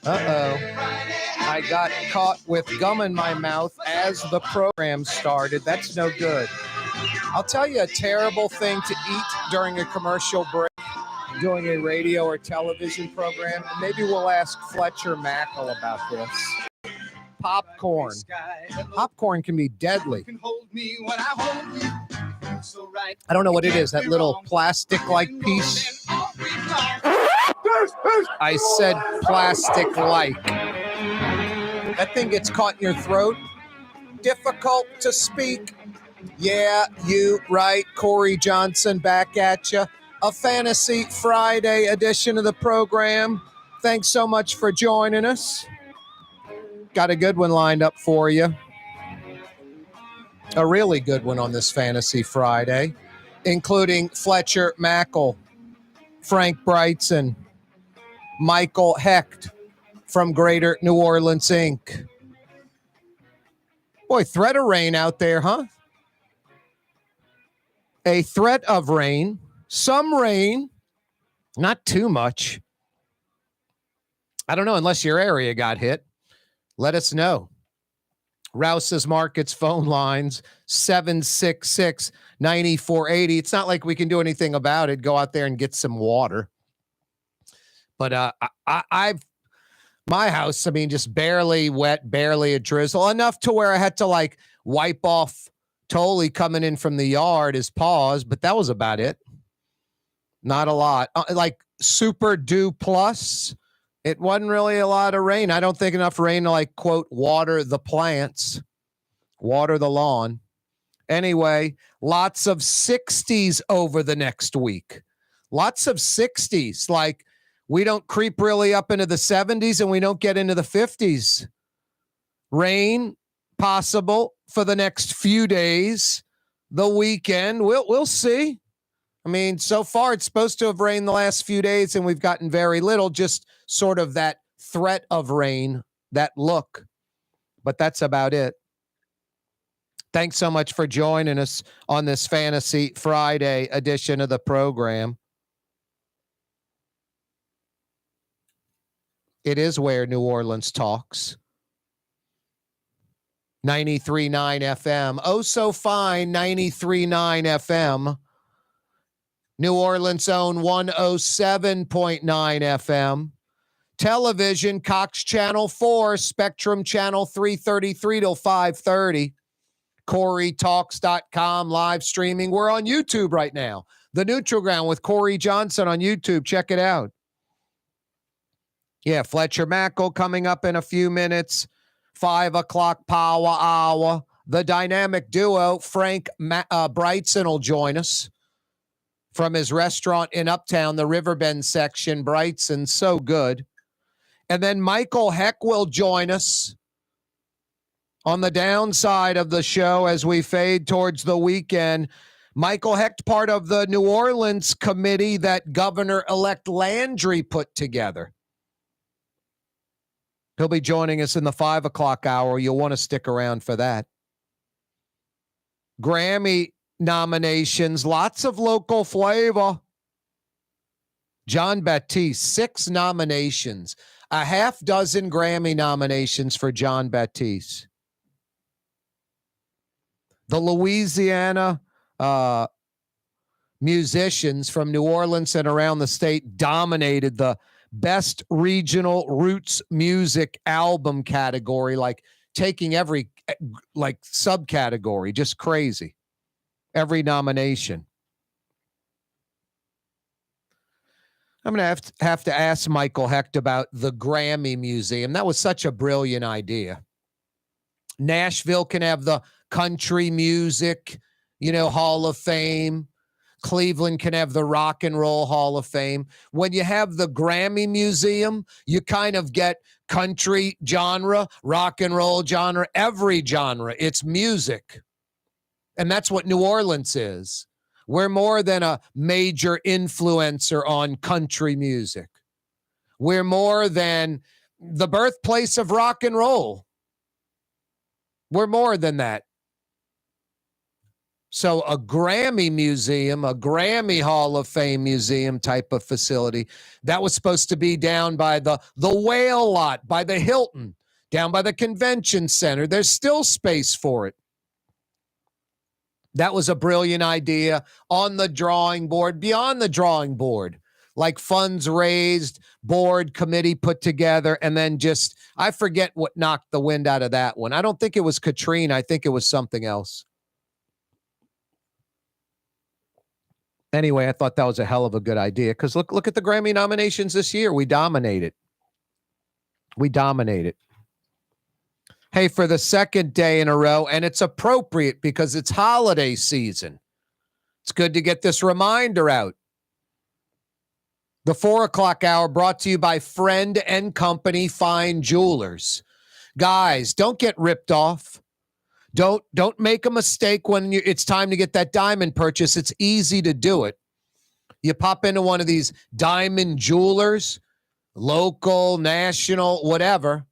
Uh-oh. I got caught with gum in my mouth as the program started. That's no good. I'll tell you a terrible thing to eat during a commercial break, doing a radio or television program. Maybe we'll ask Fletcher Mackel about this. Popcorn. Popcorn can be deadly. I don't know what it is, that little plastic-like piece. I said plastic-like. That thing gets caught in your throat. Difficult to speak. Yeah, you right. Corey Johnson back at you. A Fantasy Friday edition of the program. Thanks so much for joining us. Got a good one lined up for you. A really good one on this Fantasy Friday, including Fletcher Mackel, Frank Brigtsen, Michael Hecht from Greater New Orleans, Inc. Boy, threat of rain out there, huh? A threat of rain. Some rain, not too much. I don't know, unless your area got hit. Let us know. Rouse's Markets phone lines, 766-9480. It's not like we can do anything about it. Go out there and get some water. But my house, I mean, just barely wet, barely a drizzle, enough to where I had to like wipe off Tully coming in from the yard, his paws, but that was about it. Not a lot. Like Super Dew Plus, it wasn't really a lot of rain. I don't think enough rain to like, quote, water the plants, water the lawn. Anyway, lots of 60s over the next week. Lots of 60s. Like, we don't creep really up into the 70s and we don't get into the 50s. Rain possible for the next few days. The weekend, we'll see. I mean, so far it's supposed to have rained the last few days and we've gotten very little, just sort of that threat of rain, that look. But that's about it. Thanks so much for joining us on this Fantasy Friday edition of the program. It is where New Orleans talks. 93.9 FM. Oh, so fine, 93.9 FM. New Orleans' own 107.9 FM. Television, Cox Channel 4, Spectrum Channel 333 till 5:30. CoreyTalks.com live streaming. We're on YouTube right now. The Neutral Ground with Corey Johnson on YouTube. Check it out. Yeah, Fletcher Mackel coming up in a few minutes. 5 o'clock power hour. The dynamic duo, Frank Brigtsen, will join us from his restaurant in Uptown, the Riverbend section. Brigtsen, so good. And then Michael Hecht will join us on the downside of the show as we fade towards the weekend. Michael Hecht, part of the New Orleans committee that Governor-elect Landry put together. He'll be joining us in the 5 o'clock hour. You'll want to stick around for that. Grammy nominations, lots of local flavor. John Batiste, 6 nominations, a half dozen Grammy nominations for John Batiste. The Louisiana musicians from New Orleans and around the state dominated the Best Regional Roots Music Album category, like taking every like subcategory, just crazy. Every nomination. I'm going to have to ask Michael Hecht about the Grammy Museum. That was such a brilliant idea. Nashville can have the Country Music, Hall of Fame. Cleveland can have the Rock and Roll Hall of Fame. When you have the Grammy Museum, you kind of get country genre, rock and roll genre, every genre. It's music. And that's what New Orleans is. We're more than a major influencer on country music. We're more than the birthplace of rock and roll. We're more than that. So a Grammy museum, a Grammy Hall of Fame museum type of facility, that was supposed to be down by the whale lot, by the Hilton, down by the convention center. There's still space for it. That was a brilliant idea, on the drawing board, beyond the drawing board, like funds raised, board committee put together, and then just, I forget what knocked the wind out of that one. I don't think it was Katrina. I think it was something else. Anyway, I thought that was a hell of a good idea, because look at the Grammy nominations this year. We dominated. We dominated. Hey, for the second day in a row, and it's appropriate because it's holiday season. It's good to get this reminder out. The 4 o'clock hour brought to you by Friend and Company Fine Jewelers. Guys, don't get ripped off. Don't make a mistake when it's time to get that diamond purchase. It's easy to do it. You pop into one of these diamond jewelers, local, national, whatever.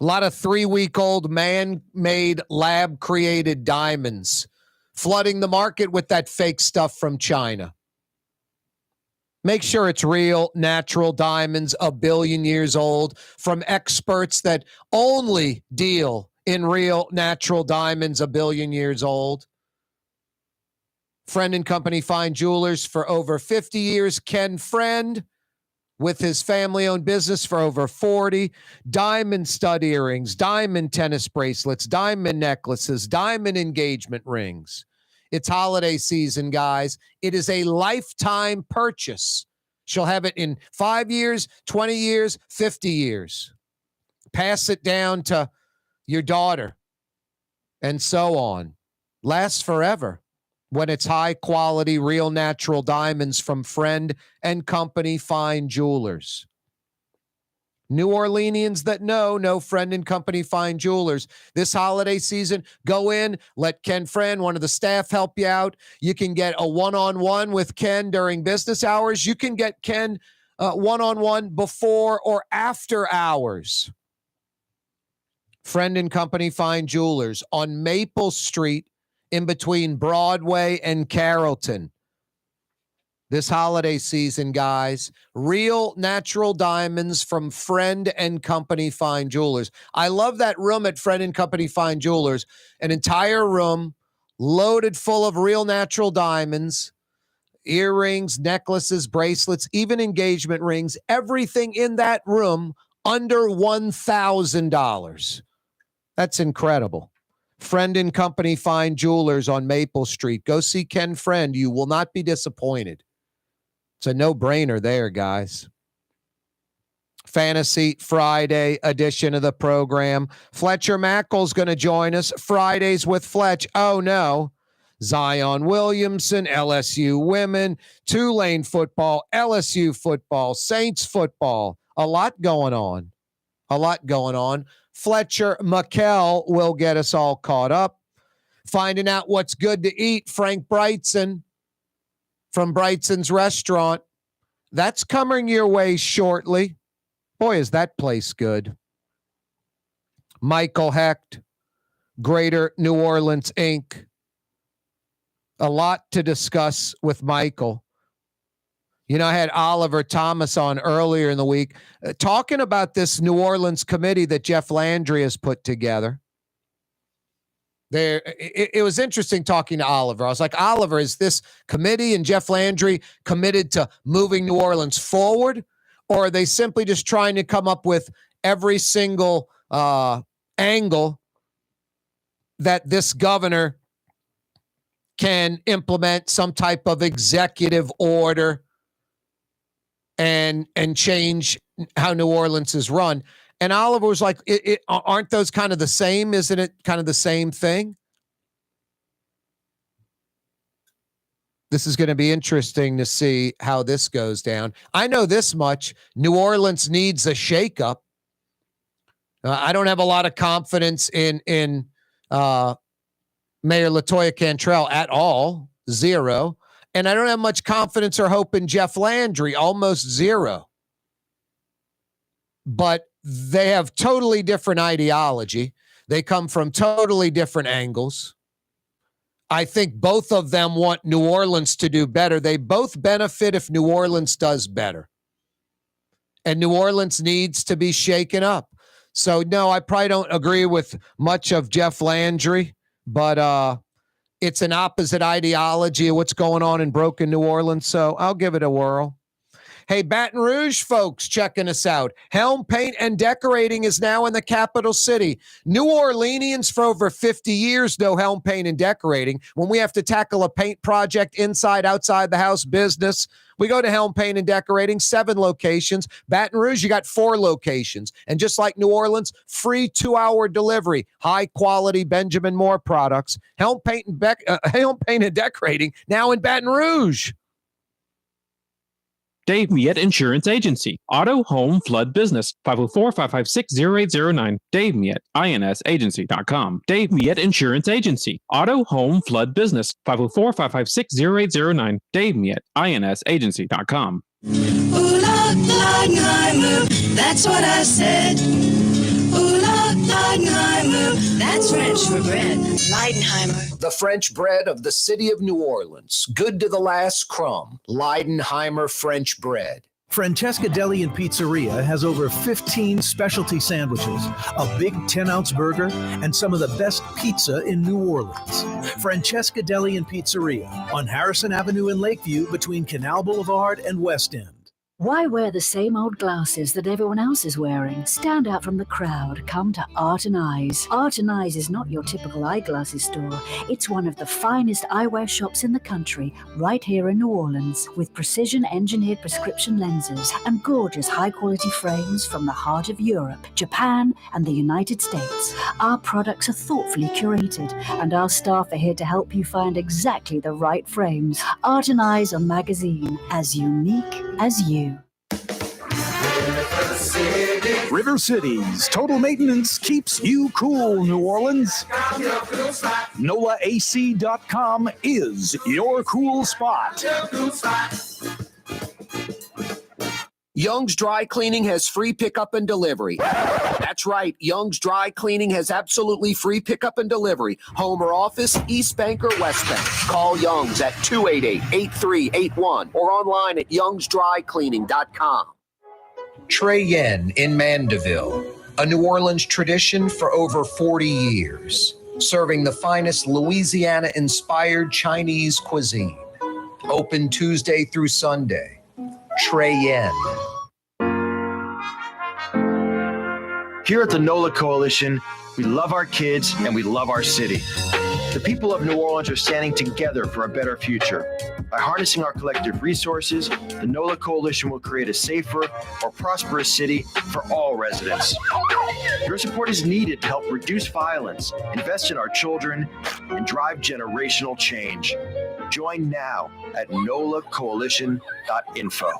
A lot of 3-week-old man-made, lab-created diamonds flooding the market with that fake stuff from China. Make sure it's real, natural diamonds, a billion years old, from experts that only deal in real, natural diamonds, a billion years old. Friend and Company Fine Jewelers for over 50 years. Ken Friend, with his family-owned business for over 40, diamond stud earrings, diamond tennis bracelets, diamond necklaces, diamond engagement rings. It's holiday season, guys. It is a lifetime purchase. She'll have it in 5 years, 20 years, 50 years. Pass it down to your daughter, and so on. Lasts forever when it's high-quality, real natural diamonds from Friend and Company Fine Jewelers. New Orleanians that know Friend and Company Fine Jewelers. This holiday season, go in, let Ken Friend, one of the staff, help you out. You can get a one-on-one with Ken during business hours. You can get Ken one-on-one before or after hours. Friend and Company Fine Jewelers on Maple Street, in between Broadway and Carrollton. This holiday season, guys, real natural diamonds from Friend and Company Fine Jewelers. I love that room at Friend and Company Fine Jewelers, an entire room loaded full of real natural diamonds, earrings, necklaces, bracelets, even engagement rings, everything in that room under $1,000. That's incredible. Friend and Company Fine Jewelers on Maple Street. Go see Ken Friend. You will not be disappointed. It's a no-brainer there, guys. Fantasy Friday edition of the program. Fletcher Mackel's going to join us. Fridays with Fletch. Oh, no. Zion Williamson, LSU women, Tulane football, LSU football, Saints football. A lot going on. A lot going on. Fletcher Mackel will get us all caught up. Finding out what's good to eat. Frank Brigtsen from Brigtsen's Restaurant. That's coming your way shortly. Boy, is that place good. Michael Hecht, Greater New Orleans, Inc. A lot to discuss with Michael. You know, I had Oliver Thomas on earlier in the week talking about this New Orleans committee that Jeff Landry has put together. It was interesting talking to Oliver. I was like, Oliver, is this committee and Jeff Landry committed to moving New Orleans forward? Or are they simply just trying to come up with every single angle that this governor can implement some type of executive order and change how New Orleans is run? And Oliver was like, aren't those kind of the same? Isn't it kind of the same thing? This is going to be interesting to see how this goes down. I know this much. New Orleans needs a shakeup. I don't have a lot of confidence in Mayor LaToya Cantrell at all. Zero. And I don't have much confidence or hope in Jeff Landry. Almost zero. But they have totally different ideology. They come from totally different angles. I think both of them want New Orleans to do better. They both benefit if New Orleans does better. And New Orleans needs to be shaken up. So, no, I probably don't agree with much of Jeff Landry, but it's an opposite ideology of what's going on in broken New Orleans. So I'll give it a whirl. Hey, Baton Rouge folks checking us out. Helm Paint and Decorating is now in the capital city. New Orleanians for over 50 years know Helm Paint and Decorating. When we have to tackle a paint project inside, outside the house business, we go to Helm Paint and Decorating, 7 locations. Baton Rouge, you got 4 locations. And just like New Orleans, free 2-hour delivery, high-quality Benjamin Moore products. Helm Paint and Decorating, now in Baton Rouge. Dave Miette Insurance Agency. Auto, home, flood, business. 504-556-0809. Dave Miette, INSagency.com. Dave Miette Insurance Agency. Auto, home, flood, business. 504-556-0809. Dave Miette, INSagency.com. That's what I said. That's French for bread. Leidenheimer. The French bread of the city of New Orleans. Good to the last crumb. Leidenheimer French bread. Francesca Deli and Pizzeria has over 15 specialty sandwiches, a big 10-ounce burger, and some of the best pizza in New Orleans. Francesca Deli and Pizzeria on Harrison Avenue in Lakeview between Canal Boulevard and West End. Why wear the same old glasses that everyone else is wearing? Stand out from the crowd. Come to Art and Eyes. Art and Eyes is not your typical eyeglasses store. It's one of the finest eyewear shops in the country, right here in New Orleans, with precision-engineered prescription lenses and gorgeous high-quality frames from the heart of Europe, Japan, and the United States. Our products are thoughtfully curated, and our staff are here to help you find exactly the right frames. Art and Eyes on magazine, as unique as you. River Cities Total Maintenance keeps you cool, New Orleans. NOLAAC.com is your cool spot. Young's Dry Cleaning has free pickup and delivery. That's right. Young's Dry Cleaning has absolutely free pickup and delivery. Home or office, East Bank or West Bank. Call Young's at 288-8381 or online at youngsdrycleaning.com. Trey Yen in Mandeville, a New Orleans tradition for over 40 years, serving the finest Louisiana-inspired Chinese cuisine. Open Tuesday through Sunday. Trey Yen. Here at the NOLA Coalition, we love our kids and we love our city. The people of New Orleans are standing together for a better future. By harnessing our collective resources, the NOLA Coalition will create a safer, more prosperous city for all residents. Your support is needed to help reduce violence, invest in our children, and drive generational change. Join now at nolacoalition.info.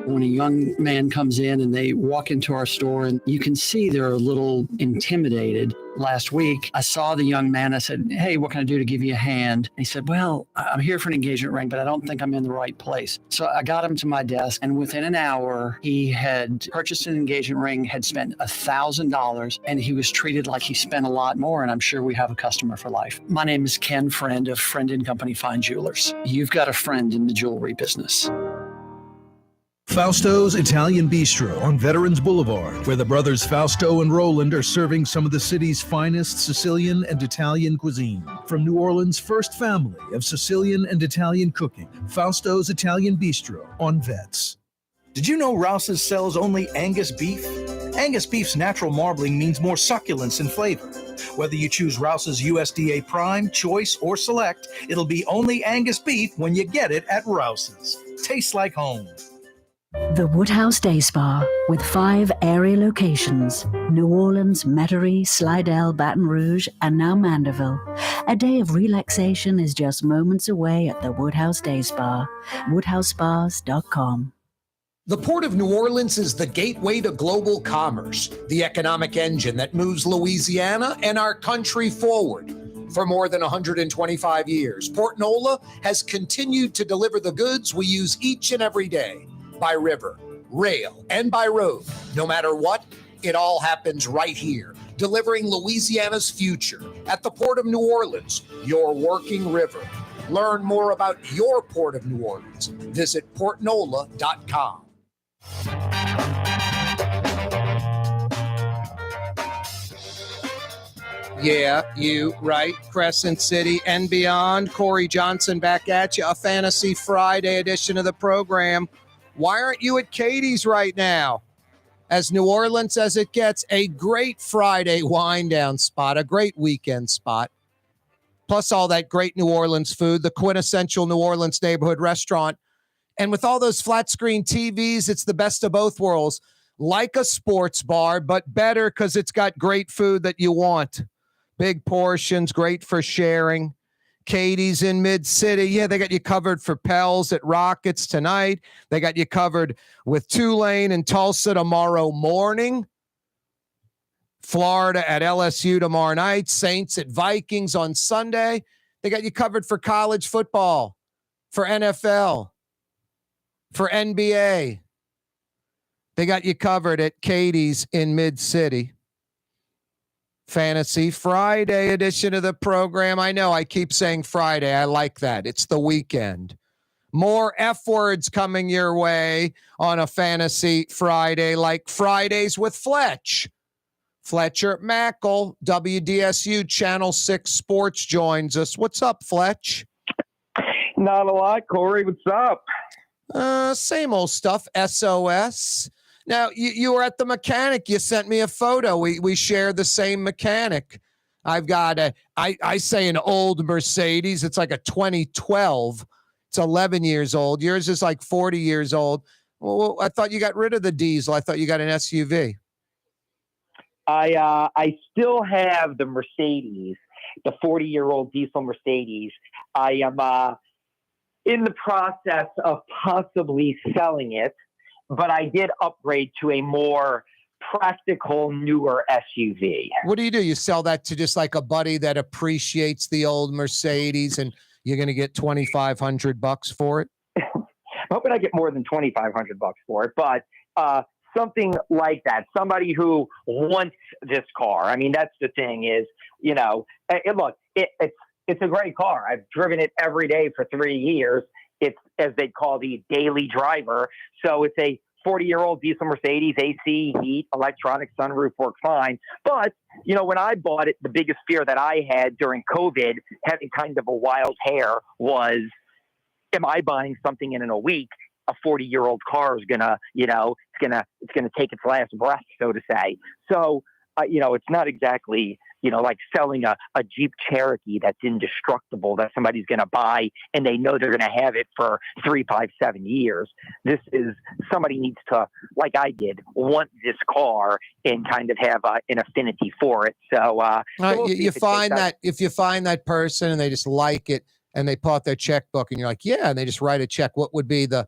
When a young man comes in and they walk into our store and you can see they're a little intimidated. Last week, I saw the young man. I said, "Hey, what can I do to give you a hand?" And he said, "Well, I'm here for an engagement ring, but I don't think I'm in the right place." So I got him to my desk, and within an hour, he had purchased an engagement ring, had spent $1,000, and he was treated like he spent a lot more, and I'm sure we have a customer for life. My name is Ken Friend of Friend & Company Fine Jewelers. You've got a friend in the jewelry business. Fausto's Italian Bistro on Veterans Boulevard, where the brothers Fausto and Roland are serving some of the city's finest Sicilian and Italian cuisine. From New Orleans' first family of Sicilian and Italian cooking, Fausto's Italian Bistro on Vets. Did you know Rouse's sells only Angus beef? Angus beef's natural marbling means more succulence and flavor. Whether you choose Rouse's USDA Prime, Choice, or Select, it'll be only Angus beef when you get it at Rouse's. Tastes like home. The Woodhouse Day Spa, with 5 area locations: New Orleans, Metairie, Slidell, Baton Rouge, and now Mandeville. A day of relaxation is just moments away at the Woodhouse Day Spa. WoodhouseSpas.com. The Port of New Orleans is the gateway to global commerce, the economic engine that moves Louisiana and our country forward. For more than 125 years, Port NOLA has continued to deliver the goods we use each and every day. By river, rail, and by road. No matter what, it all happens right here delivering Louisiana's future. At the Port of New Orleans, your working river. Learn more about your Port of New Orleans. Visit portnola.com. Yeah, you right. Crescent City and beyond. Corey Johnson back at you. A Fantasy Friday edition of the program. Why aren't you at Katie's right now? As New Orleans as it gets, a great Friday wind down spot, a great weekend spot. Plus all that great New Orleans food, the quintessential New Orleans neighborhood restaurant. And with all those flat screen TVs, it's the best of both worlds. Like a sports bar, but better because it's got great food that you want. Big portions, great for sharing. Katie's in Mid-City. Yeah, they got you covered for Pels at Rockets tonight. They got you covered with Tulane and Tulsa tomorrow morning. Florida at LSU tomorrow night. Saints at Vikings on Sunday. They got you covered for college football, for NFL, for NBA. They got you covered at Katie's in Mid-City. Fantasy Friday edition of the program. I know I keep saying Friday. I like that. It's the weekend. More F words coming your way on a Fantasy Friday, like Fridays with Fletch. Fletcher Mackel, WDSU Channel 6 Sports joins us. What's up, Fletch? Not a lot, Corey. What's up? Same old stuff, SOS. Now, you were at the mechanic. You sent me a photo. We share the same mechanic. I've got I say an old Mercedes. It's like a 2012. It's 11 years old. Yours is like 40 years old. Well, I thought you got rid of the diesel. I thought you got an SUV. I still have the Mercedes, the 40-year-old diesel Mercedes. I am in the process of possibly selling it. But I did upgrade to a more practical, newer SUV. What do? You sell that to just like a buddy that appreciates the old Mercedes, and you're going to get $2,500 for it? I'm hoping I get more than $2,500 for it, but something like that. Somebody who wants this car. I mean, that's the thing is, look, it's a great car. I've driven it every day for 3 years. It's, as they call the daily driver. So it's a 40-year-old diesel Mercedes, AC, heat, electronic, sunroof, work fine. But, when I bought it, the biggest fear that I had during COVID, having kind of a wild hair, was, am I buying something in a week? A 40-year-old car is gonna, it's gonna take its last breath, so to say. So, it's not exactly, like selling a Jeep Cherokee that's indestructible that somebody's going to buy and they know they're going to have it for 3, 5, 7 years. This is somebody needs to, like I did, want this car and kind of have an affinity for it. So, you find that if you find that person and they just like it and they pull out their checkbook and you're like, yeah, and they just write a check, what would be the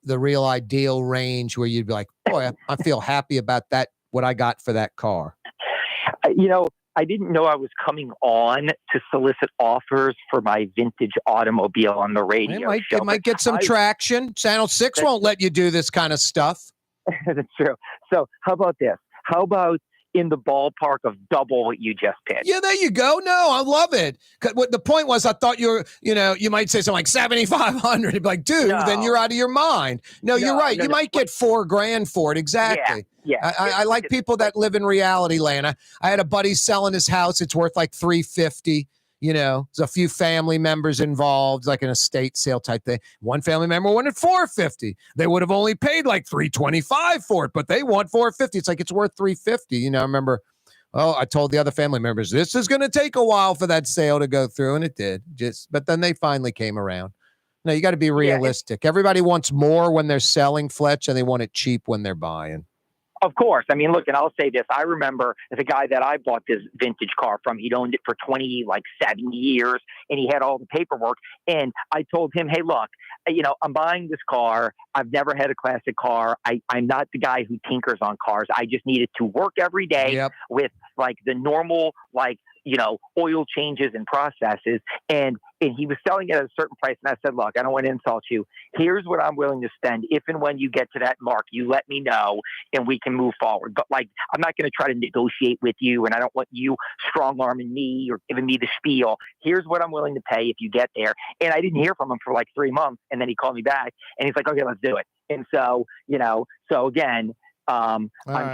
real ideal range where you'd be like, boy, I feel happy about that, what I got for that car? I didn't know I was coming on to solicit offers for my vintage automobile on the radio show. It might get some traction. Channel 6 won't let you do this kind of stuff. That's true. So how about this? How about in the ballpark of double what you just pitched? Yeah, there you go. No, I love it. What the point was, I thought you might say something like 7,500. You'd be like, dude, then you're out of your mind. No, you're right. You might get $4,000 for it. Exactly. Yeah. I like people that live in reality land. I had a buddy selling his house. It's worth like $350. There's a few family members involved, like an estate sale type thing. One family member wanted $450. They would have only paid like $325 for it, but they want $450. It's like it's worth $350. I remember. I told the other family members this is going to take a while for that sale to go through, and it did. But then they finally came around. No, you got to be realistic. Everybody wants more when they're selling, Fletch, and they want it cheap when they're buying. Of course. I mean, look, and I'll say this. I remember the guy that I bought this vintage car from, he'd owned it for 7 years, and he had all the paperwork. And I told him, hey, look, I'm buying this car. I've never had a classic car. I'm not the guy who tinkers on cars. I just need it to work every day with like the normal, like, oil changes and processes. And he was selling it at a certain price. And I said, look, I don't want to insult you. Here's what I'm willing to spend. If and when you get to that mark, you let me know and we can move forward. But like, I'm not going to try to negotiate with you. And I don't want you strong arming me or giving me the spiel. Here's what I'm willing to pay if you get there. And I didn't hear from him for like 3 months. And then he called me back and he's like, okay, let's do it. And so, so again, I'm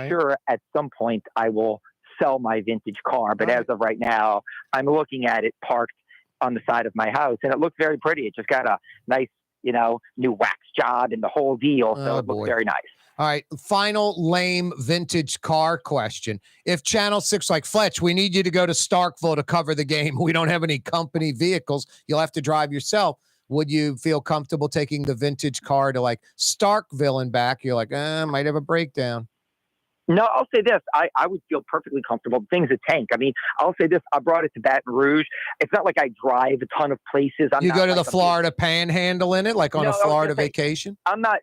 sure at some point I will sell my vintage car, but as of right now, I'm looking at it parked on the side of my house, and it looks very pretty. It just got a nice, new wax job and the whole deal, so it looks very nice. All right, final lame vintage car question. If Channel 6 like, Fletch, we need you to go to Starkville to cover the game. We don't have any company vehicles. You'll have to drive yourself. Would you feel comfortable taking the vintage car to like Starkville and back? You're like, might have a breakdown. No, I'll say this. I would feel perfectly comfortable. Thing's a tank. I mean, I'll say this. I brought it to Baton Rouge. It's not like I drive a ton of places. You go to the Florida Panhandle in it, like on a Florida vacation? I'm not.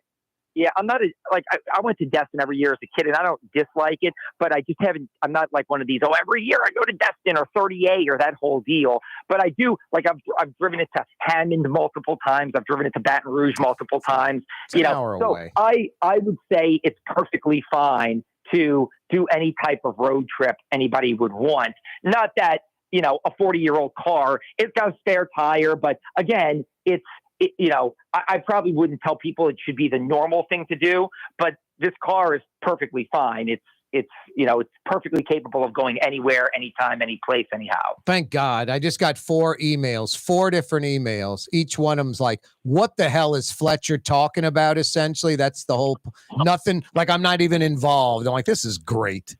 Yeah, I'm not I went to Destin every year as a kid, and I don't dislike it, but I just haven't. I'm not like one of these. Oh, every year I go to Destin or 38 or that whole deal. But I do like I've driven it to Hammond multiple times. I've driven it to Baton Rouge multiple times. It's an hour away. I would say it's perfectly fine to do any type of road trip anybody would want. Not that, a 40-year-old car, it's got a spare tire, but again, I probably wouldn't tell people it should be the normal thing to do, but this car is perfectly fine. It's perfectly capable of going anywhere, anytime, any place, anyhow. Thank God. I just got 4 different emails. Each one of them's like, what the hell is Fletcher talking about? Essentially, that's the whole nothing. Like, I'm not even involved. I'm like, this is great.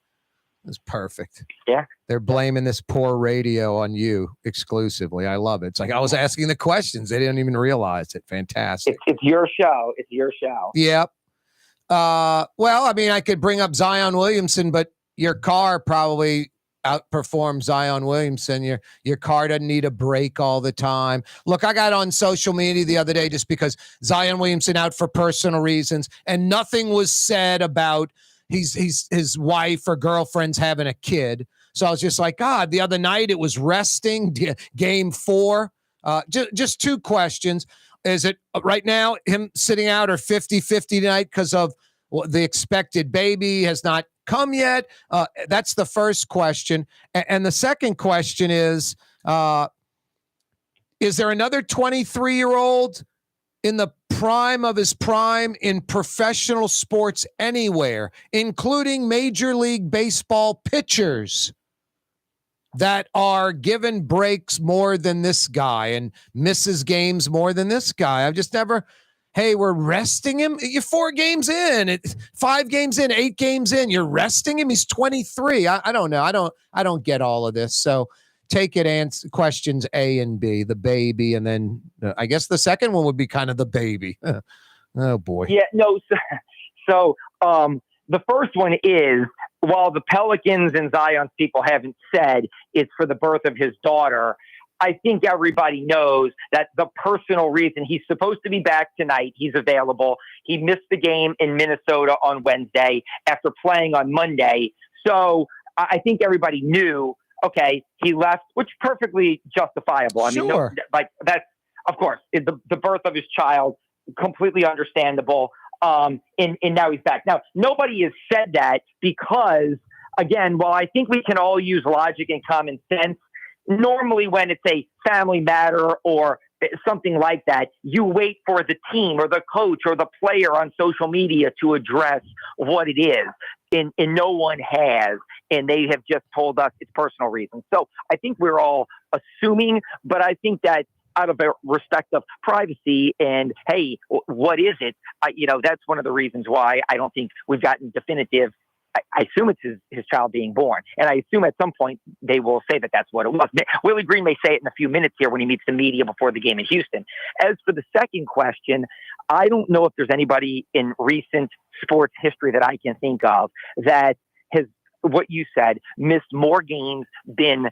It's perfect. Yeah. They're blaming this poor radio on you exclusively. I love it. It's like I was asking the questions. They didn't even realize it. Fantastic. It's your show. It's your show. Yep. Well, I mean, I could bring up Zion Williamson, but your car probably outperforms Zion Williamson. Your car doesn't need a break all the time. Look, I got on social media the other day just because Zion Williamson out for personal reasons, and nothing was said about his wife or girlfriend's having a kid. So I was just like, God, the other night it was resting, game 4. Just 2 questions. Is it right now him sitting out or 50-50 tonight because of the expected baby has not come yet? That's the first question. And the second question is there another 23-year-old in the prime of his prime in professional sports anywhere, including Major League Baseball pitchers, that are given breaks more than this guy and misses games more than this guy? I've just never, hey, we're resting him. You're 4 games in, 5 games in, 8 games in. You're resting him. He's 23. I don't know. I don't get all of this. So take it, answer questions A and B, the baby. And then I guess the second one would be kind of the baby. Oh boy. Yeah, no. So the first one is, while the Pelicans and Zion's people haven't said it's for the birth of his daughter, I think everybody knows that the personal reason he's supposed to be back tonight, he's available. He missed the game in Minnesota on Wednesday after playing on Monday. So I think everybody knew, okay, he left, which is perfectly justifiable. I mean, that's, of course, the birth of his child, completely understandable. And now he's back. Now, nobody has said that because, again, while I think we can all use logic and common sense, normally when it's a family matter or something like that, you wait for the team or the coach or the player on social media to address what it is. And no one has, and they have just told us it's personal reasons. So I think we're all assuming, but I think that out of a respect of privacy and, hey, what is it? That's one of the reasons why I don't think we've gotten definitive. I assume it's his child being born. And I assume at some point they will say that that's what it was. Willie Green may say it in a few minutes here when he meets the media before the game in Houston. As for the second question, I don't know if there's anybody in recent sports history that I can think of that has, what you said, missed more games, been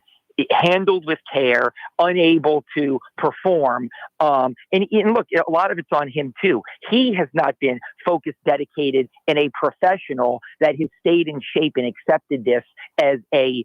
handled with care, unable to perform. And look, a lot of it's on him too. He has not been focused, dedicated, and a professional that has stayed in shape and accepted this as a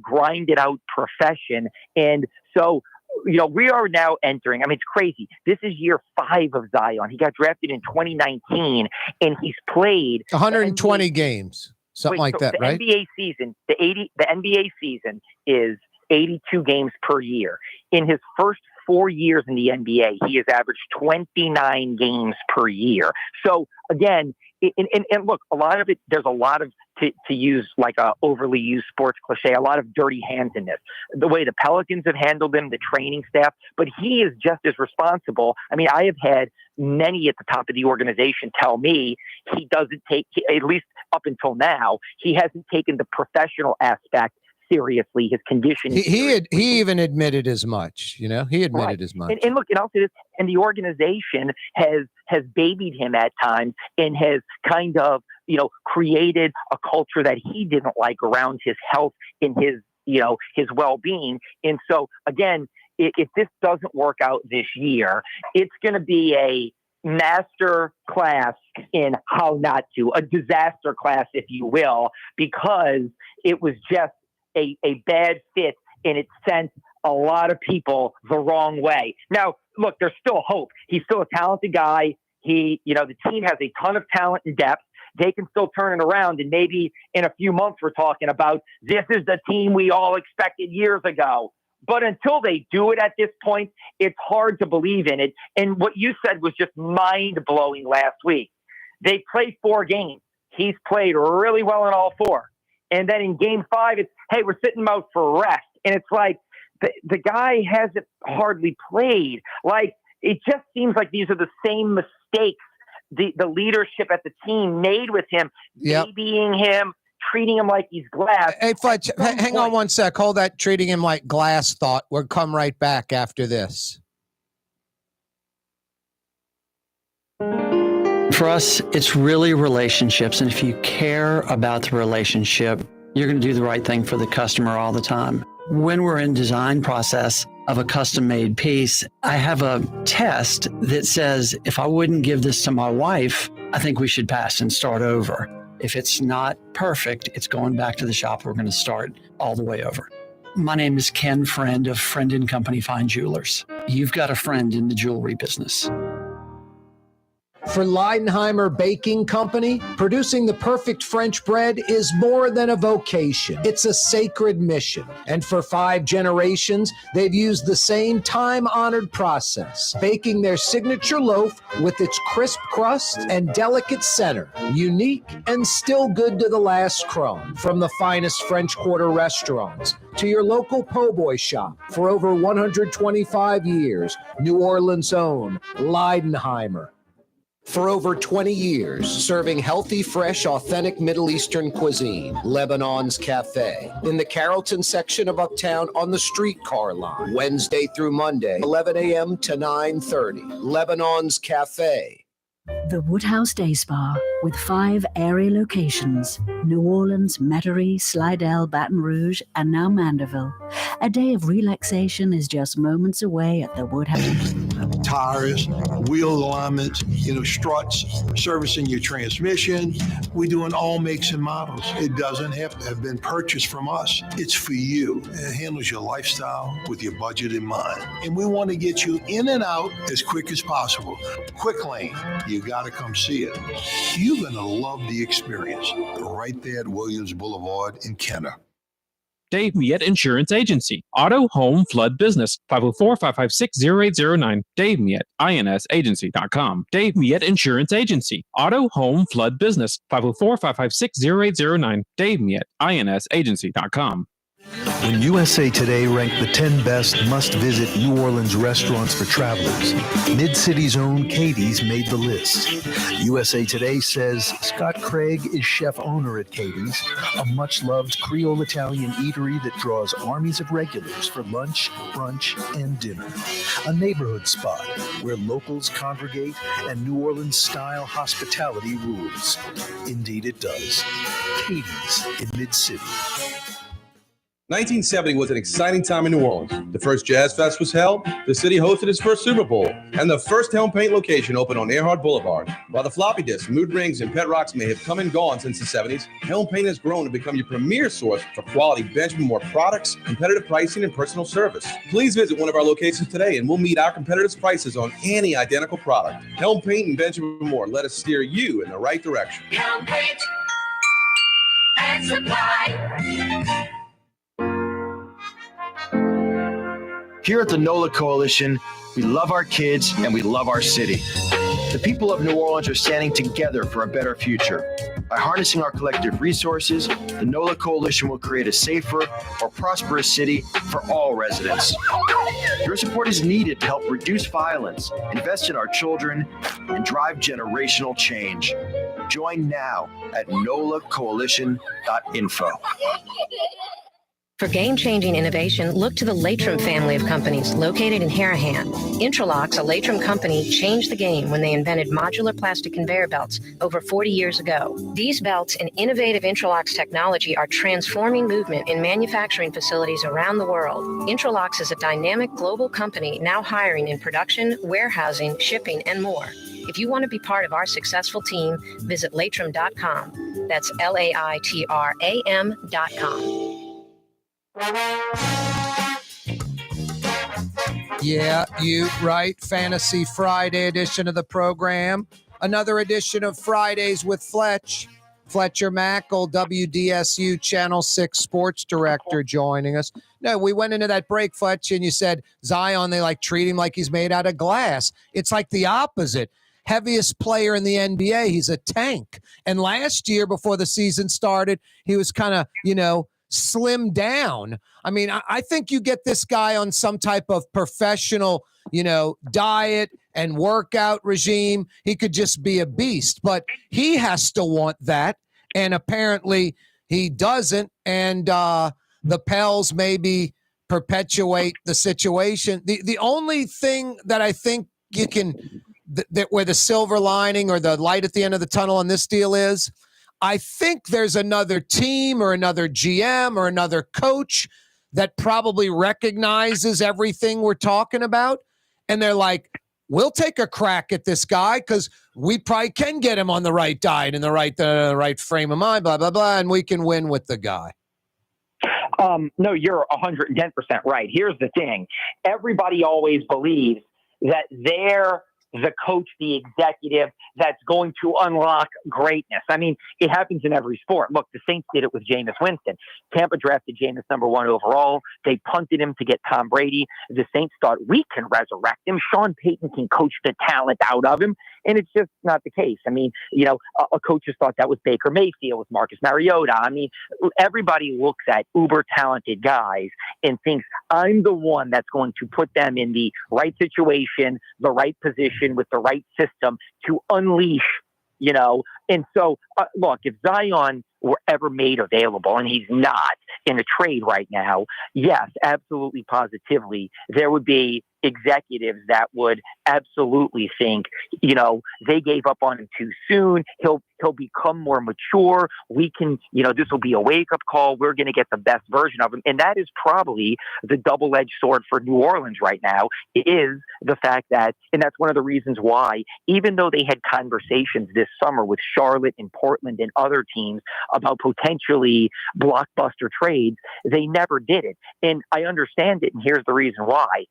grinded out profession. And so, we are now entering, it's crazy. This is year 5 of Zion. He got drafted in 2019 and he's played 120 games. Something like that, right? NBA season, the NBA season is 82 games per year. In his first 4 years in the NBA, he has averaged 29 games per year. So again, and look, a lot of it, there's a lot of, to use like a overly used sports cliche, a lot of dirty hands in this. The way the Pelicans have handled him, the training staff, but he is just as responsible. I have had many at the top of the organization tell me he doesn't take, at least up until now, he hasn't taken the professional aspect seriously, his condition. He even admitted as much, he admitted as much. And look, and I'll say this, and the organization has babied him at times and has kind of, created a culture that he didn't like around his health and his well-being. And so again, if this doesn't work out this year, it's going to be a master class in how not to, a disaster class, if you will, because it was just a bad fit and it sent a lot of people the wrong way. Now, look, there's still hope. He's still a talented guy. The team has a ton of talent and depth. They can still turn it around. And maybe in a few months, we're talking about this is the team we all expected years ago. But until they do it at this point, it's hard to believe in it. And what you said was just mind-blowing last week. They played 4 games. He's played really well in all 4. And then in game 5, it's, hey, we're sitting him out for rest. And it's like the guy hasn't hardly played. Like, it just seems like these are the same mistakes the leadership at the team made with him, babying him, treating him like he's glass. Hey, Fletch, hang on one sec. Hold that treating him like glass thought. We'll come right back after this. For us, it's really relationships. And if you care about the relationship, you're going to do the right thing for the customer all the time. When we're in design process of a custom-made piece, I have a test that says, if I wouldn't give this to my wife, I think we should pass and start over. If it's not perfect, it's going back to the shop. We're going to start all the way over. My name is Ken Friend of Friend & Company Fine Jewelers. You've got a friend in the jewelry business. For Leidenheimer Baking Company, producing the perfect French bread is more than a vocation. It's a sacred mission. And for 5 generations, they've used the same time-honored process, baking their signature loaf with its crisp crust and delicate center, unique and still good to the last crumb. From the finest French Quarter restaurants to your local po' boy shop, for over 125 years, New Orleans' own Leidenheimer. For over 20 years, serving healthy, fresh, authentic Middle Eastern cuisine, Lebanon's Cafe. In the Carrollton section of Uptown on the streetcar line, Wednesday through Monday, 11 a.m. to 9:30. Lebanon's Cafe. The Woodhouse Day Spa, with 5 area locations: New Orleans, Metairie, Slidell, Baton Rouge, and now Mandeville. A day of relaxation is just moments away at the Woodhouse. Tires, wheel alignments, struts, servicing your transmission. We do in all makes and models. It doesn't have to have been purchased from us. It's for you. It handles your lifestyle with your budget in mind. And we want to get you in and out as quick as possible. Quick Lane, you got to come see it. You're going to love the experience right there at Williams Boulevard in Kenner. Dave Miette Insurance Agency. Auto, home, flood, business. 504-556-0809. Dave Miette, INSagency.com. Dave Miette Insurance Agency. Auto, home, flood, business. 504-556-0809. Dave Miette, INSagency.com. When USA Today ranked the 10 best must-visit New Orleans restaurants for travelers, Mid-City's own Katie's made the list. USA Today says Scott Craig is chef-owner at Katie's, a much-loved Creole Italian eatery that draws armies of regulars for lunch, brunch, and dinner. A neighborhood spot where locals congregate and New Orleans-style hospitality rules. Indeed it does. Katie's in Mid-City. 1970 was an exciting time in New Orleans. The first Jazz Fest was held, the city hosted its first Super Bowl, and the first Helm Paint location opened on Earhart Boulevard. While the floppy disks, mood rings, and pet rocks may have come and gone since the 70s, Helm Paint has grown to become your premier source for quality Benjamin Moore products, competitive pricing, and personal service. Please visit one of our locations today and we'll meet our competitive prices on any identical product. Helm Paint and Benjamin Moore, let us steer you in the right direction. Helm Paint and Supply. Here at the NOLA Coalition, we love our kids and we love our city. The people of New Orleans are standing together for a better future. By harnessing our collective resources, the NOLA Coalition will create a safer, more prosperous city for all residents. Your support is needed to help reduce violence, invest in our children, and drive generational change. Join now at nolacoalition.info. For game-changing innovation, look to the Latrim family of companies located in Harahan. Intralocks, a Latrim company, changed the game when they invented modular plastic conveyor belts over 40 years ago. These belts and innovative Intralocks technology are transforming movement in manufacturing facilities around the world. Intralocks is a dynamic global company now hiring in production, warehousing, shipping, and more. If you want to be part of our successful team, visit latrim.com. That's LAITRAM.com. Yeah, you right. Fantasy Friday edition of the program. Another edition of Fridays with Fletcher Mackel, WDSU Channel 6 sports director, joining us. No, we went into that break, Fletcher, and you said Zion, they treat him like he's made out of glass. It's like the opposite. Heaviest player in the NBA. He's a tank. And last year, before the season started, he was kind of, slim down. I mean, I think you get this guy on some type of professional, diet and workout regime, he could just be a beast. But he has to want that, and apparently he doesn't. And the Pels maybe perpetuate the situation. The only thing that I think you can, where the silver lining or the light at the end of the tunnel on this deal is, I think there's another team or another GM or another coach that probably recognizes everything we're talking about. And they're like, we'll take a crack at this guy because we probably can get him on the right diet and the right frame of mind, blah, blah, blah, and we can win with the guy. No, you're 110% right. Here's the thing. Everybody always believes that they're the coach, the executive that's going to unlock greatness. I mean, it happens in every sport. Look, the Saints did it with Jameis Winston. Tampa drafted Jameis number 1 overall. They punted him to get Tom Brady. The Saints thought, we can resurrect him. Sean Payton can coach the talent out of him. And it's just not the case. I mean, a coach just thought that was Baker Mayfield, with Marcus Mariota. I mean, everybody looks at uber talented guys and thinks, I'm the one that's going to put them in the right situation, the right position, with the right system to unleash, And so, look, if Zion were ever made available, and he's not in a trade right now, yes, absolutely, positively, there would be executives that would absolutely think, they gave up on him too soon. He'll become more mature. We can, this will be a wake-up call. We're going to get the best version of him. And that is probably the double-edged sword for New Orleans right now, is the fact that, and that's one of the reasons why, even though they had conversations this summer with Charlotte and Portland and other teams about potentially blockbuster trades, they never did it. And I understand it, and here's the reason why.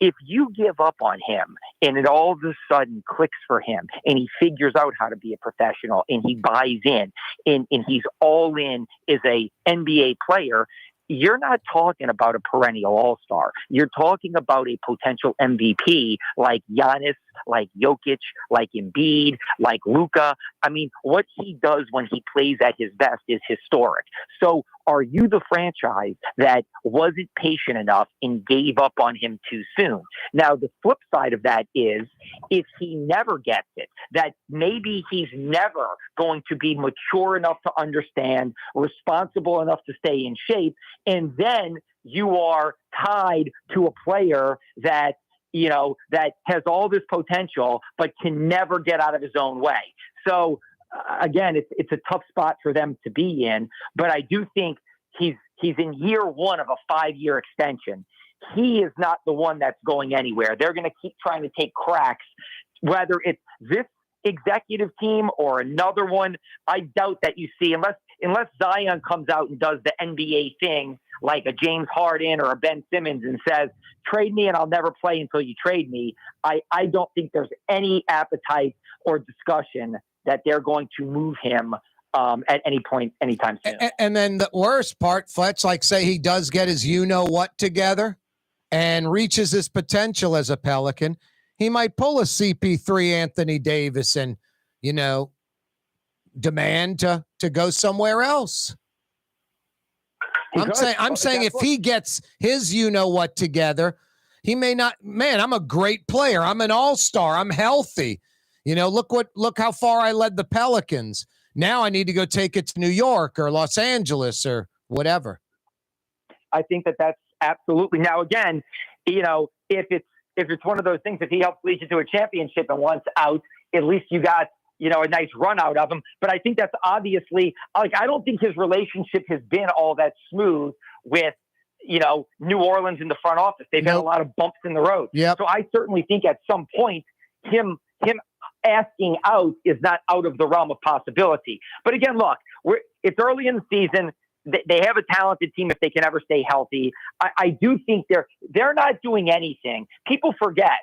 If you give up on him and it all of a sudden clicks for him and he figures out how to be a professional and he buys in and he's all in as a NBA player, you're not talking about a perennial all-star. You're talking about a potential MVP like Giannis, like Jokic, like Embiid, like Luka. I mean, what he does when he plays at his best is historic. So are you the franchise that wasn't patient enough and gave up on him too soon? Now, the flip side of that is, if he never gets it, that maybe he's never going to be mature enough to understand, responsible enough to stay in shape, and then you are tied to a player that that has all this potential, but can never get out of his own way. So again, it's a tough spot for them to be in, but I do think he's He's in year one of a 5-year extension. He is not the one that's going anywhere. They're going to keep trying to take cracks, whether it's this executive team or another one. I doubt that you see, unless Zion comes out and does the NBA thing like a James Harden or a Ben Simmons and says, trade me and I'll never play until you trade me. I don't think there's any appetite or discussion that they're going to move him at any point, anytime soon. And then the worst part, Fletch, like say he does get his you-know-what together and reaches his potential as a Pelican, he might pull a CP3 Anthony Davis and, demand to go somewhere else. I'm saying if he gets his you-know-what together, he may not, man, I'm a great player. I'm an all-star. I'm healthy. Look how far I led the Pelicans. Now I need to go take it to New York or Los Angeles or whatever. I think that's absolutely. Now, again, if it's one of those things, if he helps lead you to a championship and wants out, at least you got, a nice run out of him. But I think that's obviously, I don't think his relationship has been all that smooth with, New Orleans in the front office. They've had a lot of bumps in the road. Yep. So I certainly think at some point him asking out is not out of the realm of possibility. But again, look, it's early in the season. They have a talented team if they can ever stay healthy. I do think they're not doing anything. People forget.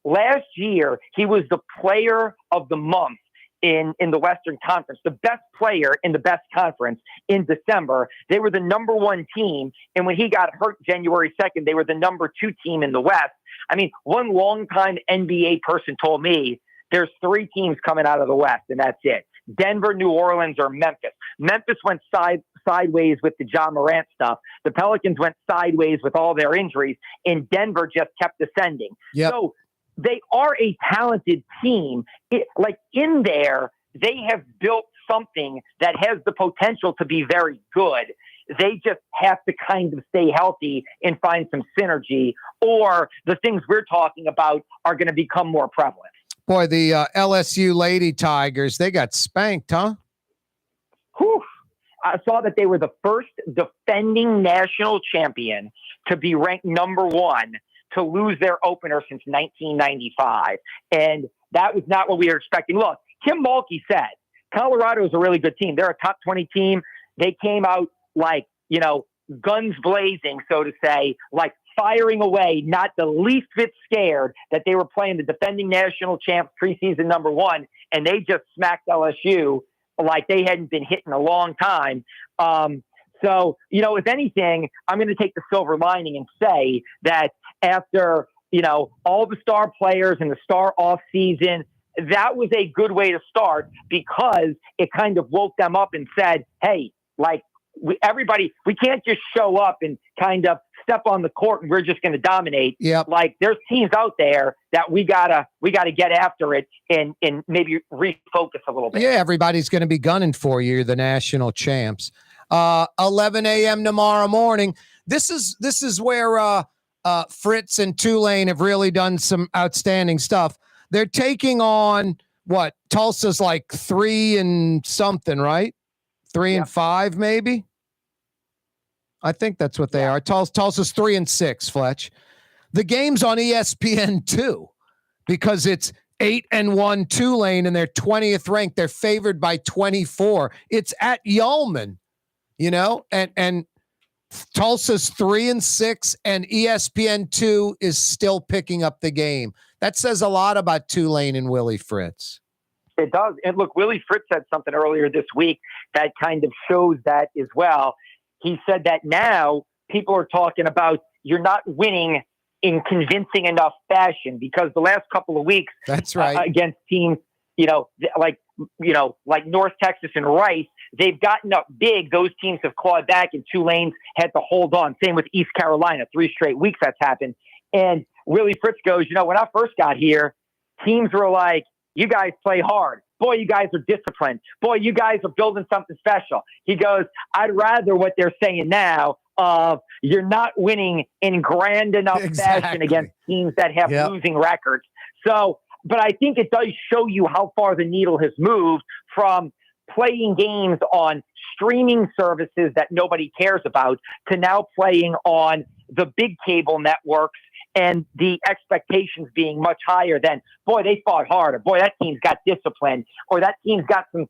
Last year, he was the player of the month in the Western Conference, the best player in the best conference in December. They were the number 1 team. And when he got hurt January 2nd, they were the number 2 team in the West. I mean, one longtime NBA person told me there's 3 teams coming out of the West, and that's it. Denver, New Orleans, or Memphis. Memphis went sideways with the Ja Morant stuff. The Pelicans went sideways with all their injuries, and Denver just kept ascending. Yep. So they are a talented team. In there, they have built something that has the potential to be very good. They just have to kind of stay healthy and find some synergy, or the things we're talking about are going to become more prevalent. Boy, the LSU Lady Tigers, they got spanked, huh? Whew. I saw that they were the first defending national champion to be ranked number 1 to lose their opener since 1995. And that was not what we were expecting. Look, Kim Mulkey said, Colorado is a really good team. They're a top 20 team. They came out guns blazing, so to say, firing away, not the least bit scared that they were playing the defending national champs preseason number 1, and they just smacked LSU like they hadn't been hit in a long time. So, if anything, I'm going to take the silver lining and say that after, all the star players and the star off season, that was a good way to start because it kind of woke them up and said, hey, we can't just show up and kind of step on the court and we're just going to dominate. Yep. There's teams out there that we gotta get after it and maybe refocus a little bit. Yeah, everybody's going to be gunning for you, the national champs. 11 a.m. tomorrow morning. This is where Fritz and Tulane have really done some outstanding stuff. They're taking on Tulsa's 3 and something, right? 3 and 5, maybe. I think that's what they are. Tulsa's 3 and 6, Fletch. The game's on ESPN2 because it's 8-1 Tulane and they're 20th ranked. They're favored by 24. It's at Yulman, and Tulsa's 3 and 6 and ESPN2 is still picking up the game. That says a lot about Tulane and Willie Fritz. It does. And look, Willie Fritz said something earlier this week that kind of shows that as well. He said that now people are talking about you're not winning in convincing enough fashion because the last couple of weeks, that's right, against teams, like North Texas and Rice, they've gotten up big. Those teams have clawed back and Tulane's had to hold on. Same with East Carolina, 3 straight weeks that's happened. And Willie Fritz goes, when I first got here, teams were like, you guys play hard. Boy, you guys are disciplined. Boy, you guys are building something special. He goes, I'd rather what they're saying now of you're not winning in grand enough fashion against teams that have losing records. So, but I think it does show you how far the needle has moved from playing games on streaming services that nobody cares about to now playing on the big cable networks, and the expectations being much higher than, boy, they fought hard, or boy, that team's got discipline, or that team's got some,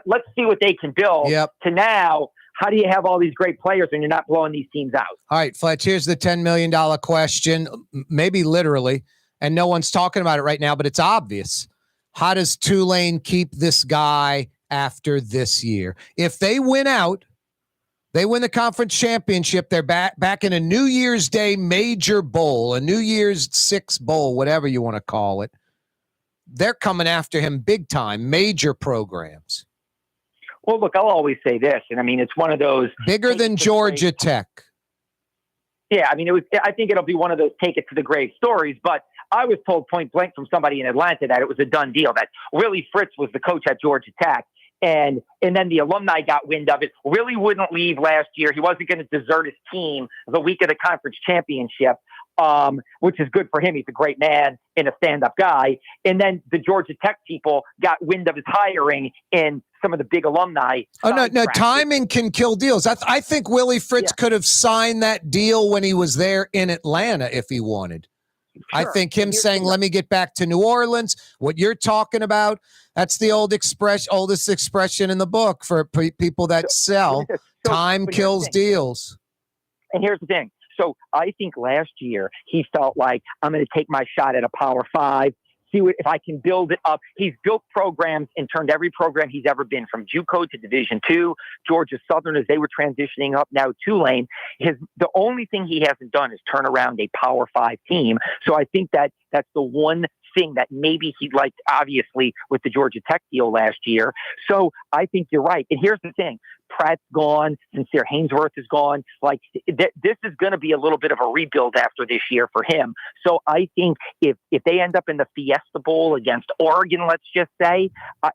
let's see what they can build, to now, how do you have all these great players and you're not blowing these teams out? All right, Fletch, here's the $10 million question, maybe literally, and no one's talking about it right now, but it's obvious. How does Tulane keep this guy after this year? If they win out, they win the conference championship, they're back in a New Year's Day major bowl, a New Year's Six bowl, whatever you want to call it. They're coming after him big time, major programs. Well, look, I'll always say this, and I mean, it's one of those bigger than Georgia Tech. Yeah, I mean, I think it'll be one of those take it to the grave stories, but I was told point blank from somebody in Atlanta that it was a done deal, that Willie Fritz was the coach at Georgia Tech. And then the alumni got wind of it. Willie wouldn't leave last year. He wasn't going to desert his team the week of the conference championship, which is good for him. He's a great man and a stand-up guy. And then the Georgia Tech people got wind of his hiring, and some of the big alumni. Oh, no, timing can kill deals. I think Willie Fritz could have signed that deal when he was there in Atlanta if he wanted. Sure. I think him saying, let me get back to New Orleans, what you're talking about, that's the oldest expression in the book for people that sell. Time kills deals. And here's the thing. So I think last year he felt like, I'm going to take my shot at a Power 5, see if I can build it up. He's built programs and turned every program he's ever been, from JUCO to Division II, Georgia Southern as they were transitioning up, now Tulane. The only thing he hasn't done is turn around a Power 5 team. So I think that's the one thing that maybe he'd like, obviously, with the Georgia Tech deal last year. So I think you're right. And here's the thing. Pratt's gone. Sincere Haynesworth is gone. Like, this is going to be a little bit of a rebuild after this year for him. So I think if they end up in the Fiesta Bowl against Oregon, let's just say,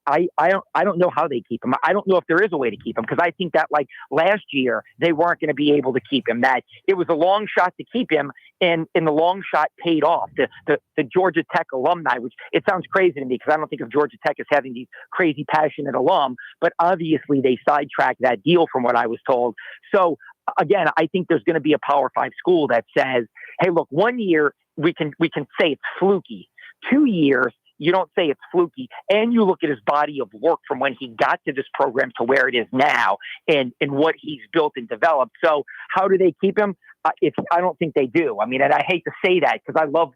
I don't know how they keep him. I don't know if there is a way to keep him, because I think that, like, last year they weren't going to be able to keep him. That it was a long shot to keep him, and the long shot paid off. The Georgia Tech alumni, which it sounds crazy to me because I don't think of Georgia Tech as having these crazy passionate alum, but obviously they sidetracked that deal from what I was told. So again, I think there's going to be a Power 5 school that says, hey, look, 1 year we can say it's fluky. 2 years, you don't say it's fluky. And you look at his body of work from when he got to this program to where it is now, and what he's built and developed. So how do they keep him? I don't think they do. I mean, and I hate to say that because I love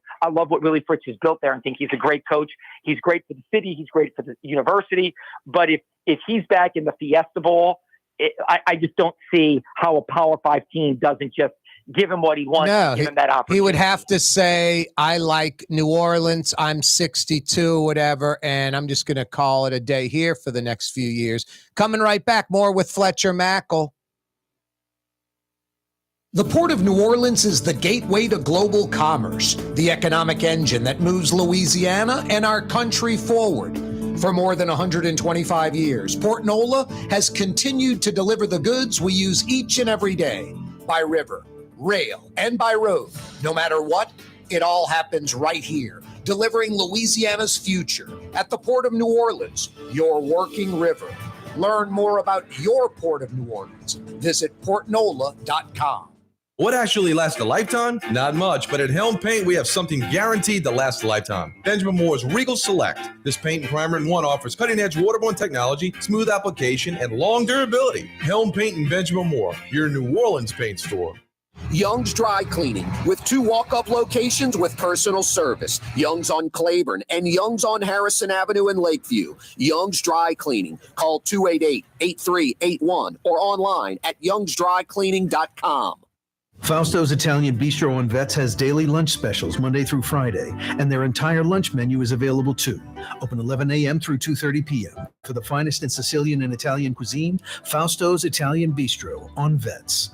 what Willie Fritz has built there and think he's a great coach. He's great for the city. He's great for the university. But if he's back in the Fiesta Bowl, I just don't see how a Power 5 team doesn't just give him what he wants, give him that opportunity. He would have to say, I like New Orleans, I'm 62, whatever, and I'm just going to call it a day here for the next few years. Coming right back, more with Fletcher Mackel. The Port of New Orleans is the gateway to global commerce, the economic engine that moves Louisiana and our country forward. For more than 125 years, Port NOLA has continued to deliver the goods we use each and every day, by river, rail, and by road. No matter what, it all happens right here, delivering Louisiana's future at the Port of New Orleans, your working river. Learn more about your Port of New Orleans. Visit portnola.com. What actually lasts a lifetime? Not much, but at Helm Paint, we have something guaranteed to last a lifetime. Benjamin Moore's Regal Select. This paint and primer in one offers cutting-edge waterborne technology, smooth application, and long durability. Helm Paint and Benjamin Moore, your New Orleans paint store. Young's Dry Cleaning, with 2 walk-up locations with personal service. Young's on Claiborne and Young's on Harrison Avenue in Lakeview. Young's Dry Cleaning. Call 288-8381 or online at youngsdrycleaning.com. Fausto's Italian Bistro on Vets has daily lunch specials Monday through Friday, and their entire lunch menu is available too. Open 11 a.m. through 2:30 p.m. For the finest in Sicilian and Italian cuisine, Fausto's Italian Bistro on Vets.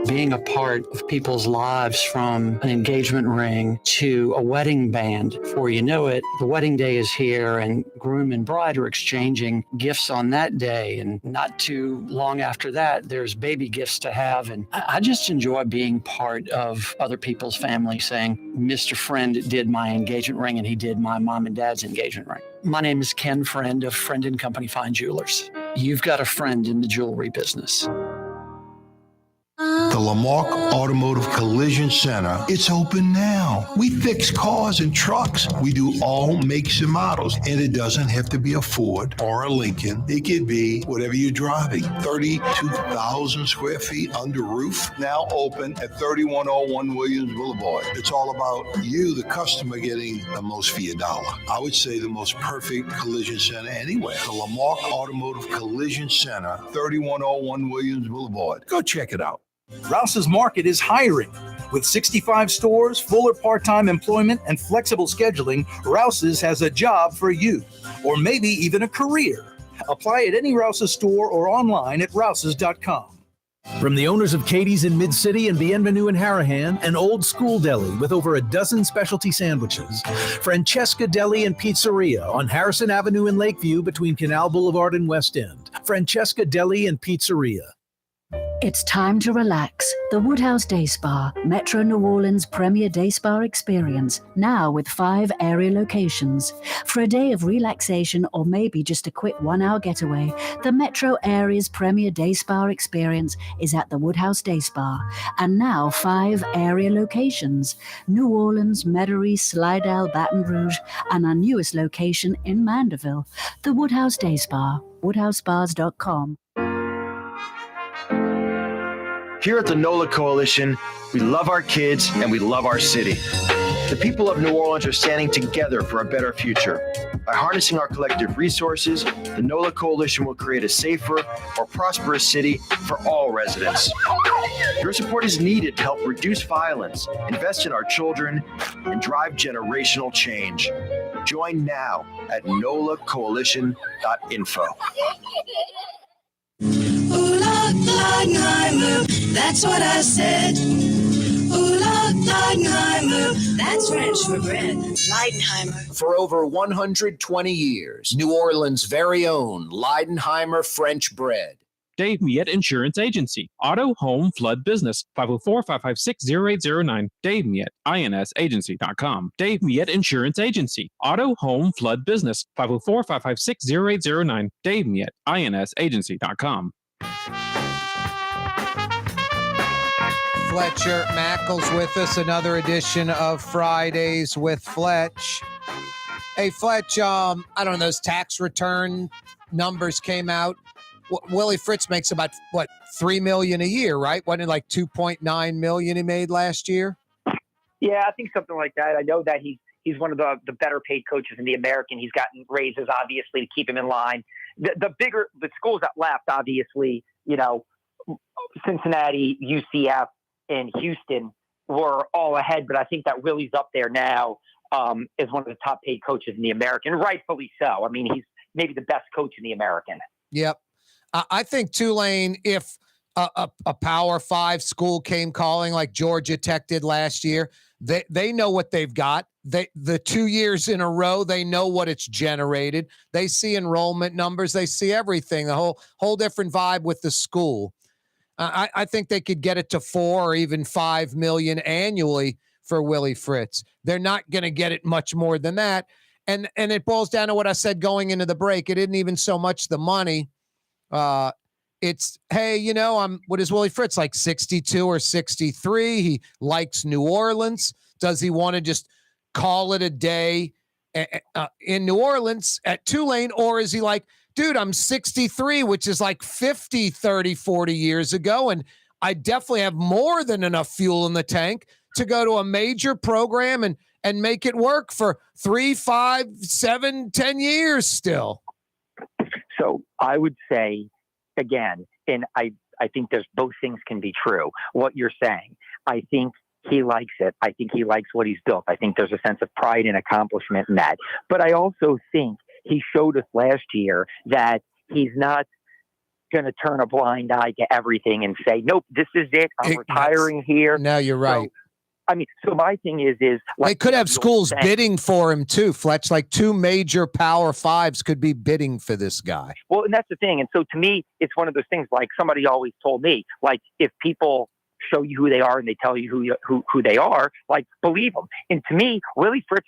being a part of people's lives, from an engagement ring to a wedding band. Before you know it, the wedding day is here and groom and bride are exchanging gifts on that day. And not too long after that, there's baby gifts to have. And I just enjoy being part of other people's family, saying, Mr. Friend did my engagement ring and he did my mom and dad's engagement ring. My name is Ken Friend of Friend & Company Fine Jewelers. You've got a friend in the jewelry business. The Lamarck Automotive Collision Center, it's open now. We fix cars and trucks. We do all makes and models. And it doesn't have to be a Ford or a Lincoln. It could be whatever you're driving. 32,000 square feet under roof. Now open at 3101 Williams Boulevard. It's all about you, the customer, getting the most for your dollar. I would say the most perfect collision center anywhere. The Lamarck Automotive Collision Center, 3101 Williams Boulevard. Go check it out. Rouse's Market is hiring. With 65 stores, full or part-time employment, and flexible scheduling, Rouse's has a job for you, or maybe even a career. Apply at any Rouse's store or online at rouses.com. From the owners of Katie's in Mid-City and Bienvenue in Harahan, an old school deli with over a dozen specialty sandwiches. Francesca Deli and Pizzeria on Harrison Avenue in Lakeview between Canal Boulevard and West End. Francesca Deli and Pizzeria. It's time to relax. The Woodhouse Day Spa, Metro New Orleans' premier day spa experience, now with 5 area locations. For a day of relaxation or maybe just a quick 1-hour getaway, the Metro area's premier day spa experience is at the Woodhouse Day Spa. And now 5 area locations: New Orleans, Metairie, Slidell, Baton Rouge, and our newest location in Mandeville. The Woodhouse Day Spa, woodhousespas.com. Here at the NOLA Coalition, we love our kids and we love our city. The people of New Orleans are standing together for a better future. By harnessing our collective resources, the NOLA Coalition will create a safer, more prosperous city for all residents. Your support is needed to help reduce violence, invest in our children, and drive generational change. Join now at nolacoalition.info. Leidenheimer, that's what I said. Leidenheimer, that's French for bread. Leidenheimer. For over 120 years, New Orleans' very own Leidenheimer French bread. Dave Miette Insurance Agency. Auto, home, flood business. 504-556-0809. Dave Miette, INSagency.com. Dave Miette Insurance Agency. Auto, home, flood business. 504-556-0809. Dave Miette, INSagency.com. Fletcher Mackel's with us. Another edition of Fridays with Fletch. Hey, Fletch, I don't know, those tax return numbers came out. Willie Fritz makes about, $3 million a year, right? Wasn't it like $2.9 million he made last year? Yeah, I think something like that. I know that he's one of the better paid coaches in the American. He's gotten raises, obviously, to keep him in line. The schools that left, obviously, Cincinnati, UCF, and Houston were all ahead, but I think that Willie's up there now as one of the top paid coaches in the American, rightfully so. I mean, he's maybe the best coach in the American. Yep. I think Tulane, if a Power 5 school came calling like Georgia Tech did last year, they know what they've got. The 2 years in a row, they know what it's generated. They see enrollment numbers. They see everything, the whole different vibe with the school. I think they could get it to $4 or even $5 million annually for Willie Fritz. They're not going to get it much more than that. And it boils down to what I said going into the break. It isn't even so much the money. It's, hey, what is Willie Fritz, like 62 or 63? He likes New Orleans. Does he want to just call it a day in New Orleans at Tulane? Or is he like, dude, I'm 63, which is like 50, 30, 40 years ago. And I definitely have more than enough fuel in the tank to go to a major program and make it work for 3, 5, 7, 10 years still. So I would say, again, and I think there's both things can be true. What you're saying, I think he likes it. I think he likes what he's built. I think there's a sense of pride and accomplishment in that. But I also think he showed us last year that he's not going to turn a blind eye to everything and say, nope, this is it. I'm retiring here. No, you're right. So my thing is like, they could have schools bidding for him too, Fletch. Like 2 major Power 5s could be bidding for this guy. Well, and that's the thing. And so to me, it's one of those things. Like somebody always told me, like if people show you who they are and they tell you who they are, like believe them. And to me, Willie Fritz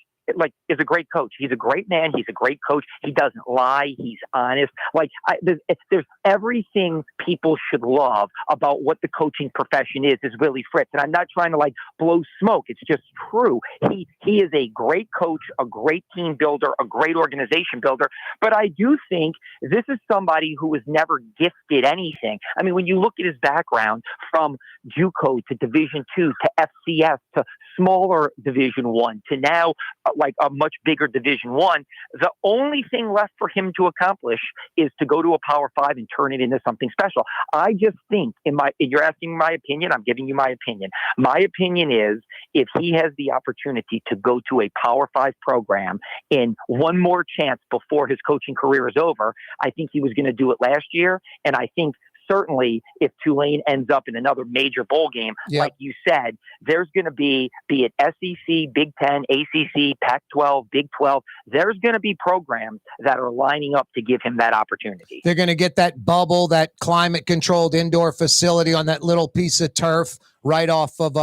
is a great coach. He's a great man. He's a great coach. He doesn't lie. He's honest. Like there's everything people should love about what the coaching profession is Willie Fritz. And I'm not trying to like blow smoke. It's just true. He is a great coach, a great team builder, a great organization builder. But I do think this is somebody who was never gifted anything. I mean, when you look at his background from JUCO to Division II to FCS to smaller Division I to now like a much bigger Division I, the only thing left for him to accomplish is to go to a Power 5 and turn it into something special. I just think you're asking my opinion, I'm giving you my opinion. My opinion is if he has the opportunity to go to a Power 5 program in one more chance before his coaching career is over, I think he was going to do it last year. And I think certainly if Tulane ends up in another major bowl game, like you said, there's going to be it SEC, Big Ten, ACC, Pac-12, Big 12, there's going to be programs that are lining up to give him that opportunity. They're going to get that bubble, that climate-controlled indoor facility on that little piece of turf right off of,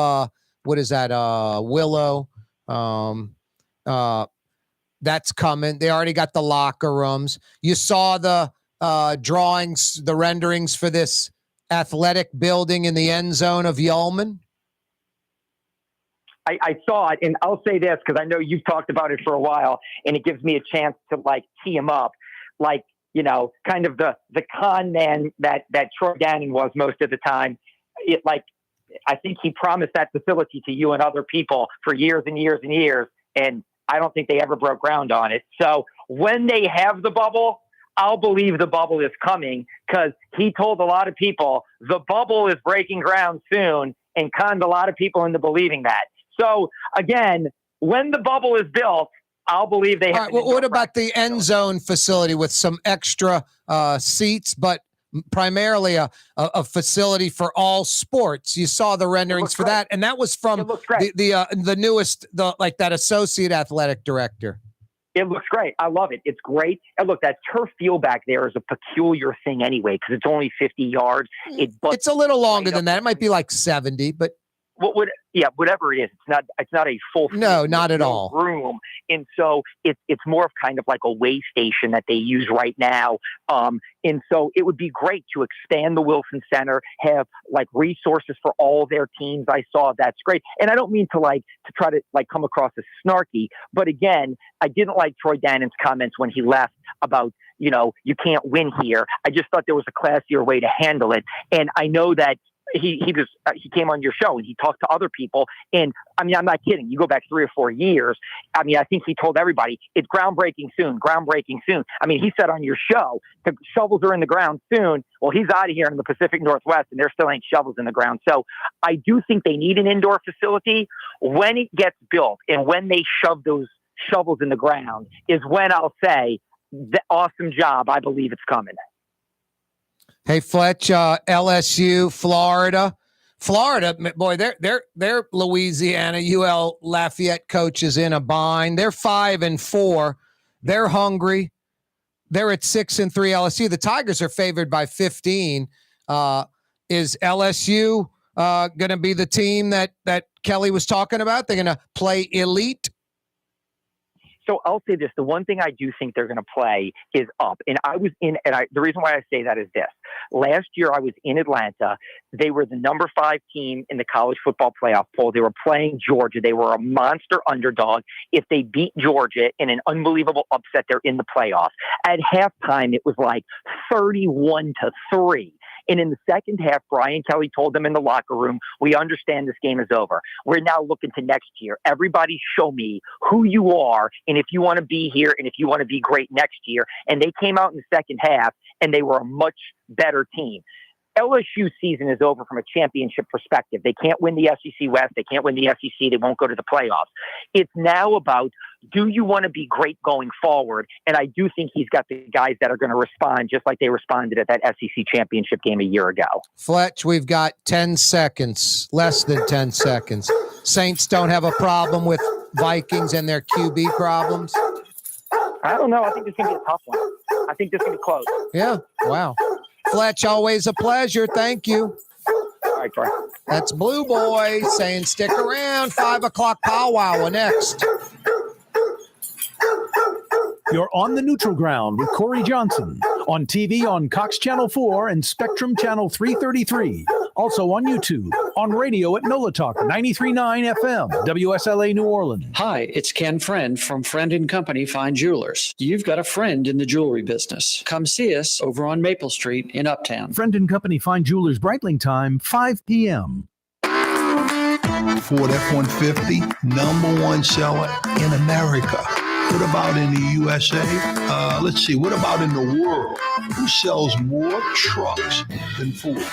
what is that, Willow. That's coming. They already got the locker rooms. You saw the drawings, the renderings for this athletic building in the end zone of Yeoman? I saw it, and I'll say this because I know you've talked about it for a while, and it gives me a chance to like tee him up, like, you know, kind of the con man that Troy Gannon was most of the time. I think he promised that facility to you and other people for years and years and years, and I don't think they ever broke ground on it. So when they have the bubble, I'll believe the bubble is coming because he told a lot of people the bubble is breaking ground soon and conned a lot of people into believing that. So again, when the bubble is built, I'll believe they have. All right, well, what about the end zone facility with some extra seats, but primarily a facility for all sports? You saw the renderings for that, and that was from the newest, that associate athletic director. It looks great. I love it. It's great. And look, that turf field back there is a peculiar thing anyway because it's only 50 yards. It's a little longer than that. It might be like 70, but whatever it is, it's not a full not at all room. And so it's more of kind of like a way station that they use right now. And so it would be great to expand the Wilson Center, have like resources for all their teams. I saw that's great. And I don't mean to try to come across as snarky, but again, I didn't like Troy Dannon's comments when he left about, you can't win here. I just thought there was a classier way to handle it. And I know that he came on your show and he talked to other people. And I mean, I'm not kidding. You go back 3 or 4 years. I mean, I think he told everybody it's groundbreaking soon. I mean, he said on your show, the shovels are in the ground soon. Well, he's out of here in the Pacific Northwest and there still ain't shovels in the ground. So I do think they need an indoor facility. When it gets built and when they shove those shovels in the ground is when I'll say, the awesome job. I believe it's coming. Hey, Fletch, LSU, Florida, boy, they're Louisiana, UL Lafayette coaches in a bind. They're 5-4. They're hungry. They're at 6-3 LSU. The Tigers are favored by 15. Is LSU going to be the team that Kelly was talking about? They're going to play elite. So I'll say this. The one thing I do think they're going to play is up. And the reason why I say that is this. Last year I was in Atlanta. They were the number 5 team in the college football playoff poll. They were playing Georgia. They were a monster underdog. If they beat Georgia in an unbelievable upset, they're in the playoffs. At halftime, it was like 31-3. And in the second half, Brian Kelly told them in the locker room, we understand this game is over. We're now looking to next year. Everybody show me who you are and if you want to be here and if you want to be great next year. And they came out in the second half and they were a much better team. LSU season is over from a championship perspective. They can't win the SEC West. They can't win the SEC. They won't go to the playoffs. It's now about, do you want to be great going forward? And I do think he's got the guys that are going to respond just like they responded at that SEC championship game a year ago. Fletch, we've got 10 seconds, less than 10 seconds. Saints don't have a problem with Vikings and their QB problems? I don't know. I think this is going to be a tough one. I think this is going to be close. Yeah. Wow. Fletch, always a pleasure. Thank you. All right, Troy. That's Blue Boy saying stick around. 5 o'clock powwow next. You're on the neutral ground with Corey Johnson on TV on Cox Channel 4 and Spectrum Channel 333. Also on YouTube, on radio at NOLA Talk 93.9 FM, WSLA New Orleans. Hi, it's Ken Friend from Friend & Company Fine Jewelers. You've got a friend in the jewelry business. Come see us over on Maple Street in Uptown. Friend & Company Fine Jewelers Breitling time, 5 p.m. Ford F-150, #1 seller in America. What about in the USA? Let's see. What about in the world? Who sells more trucks than Ford?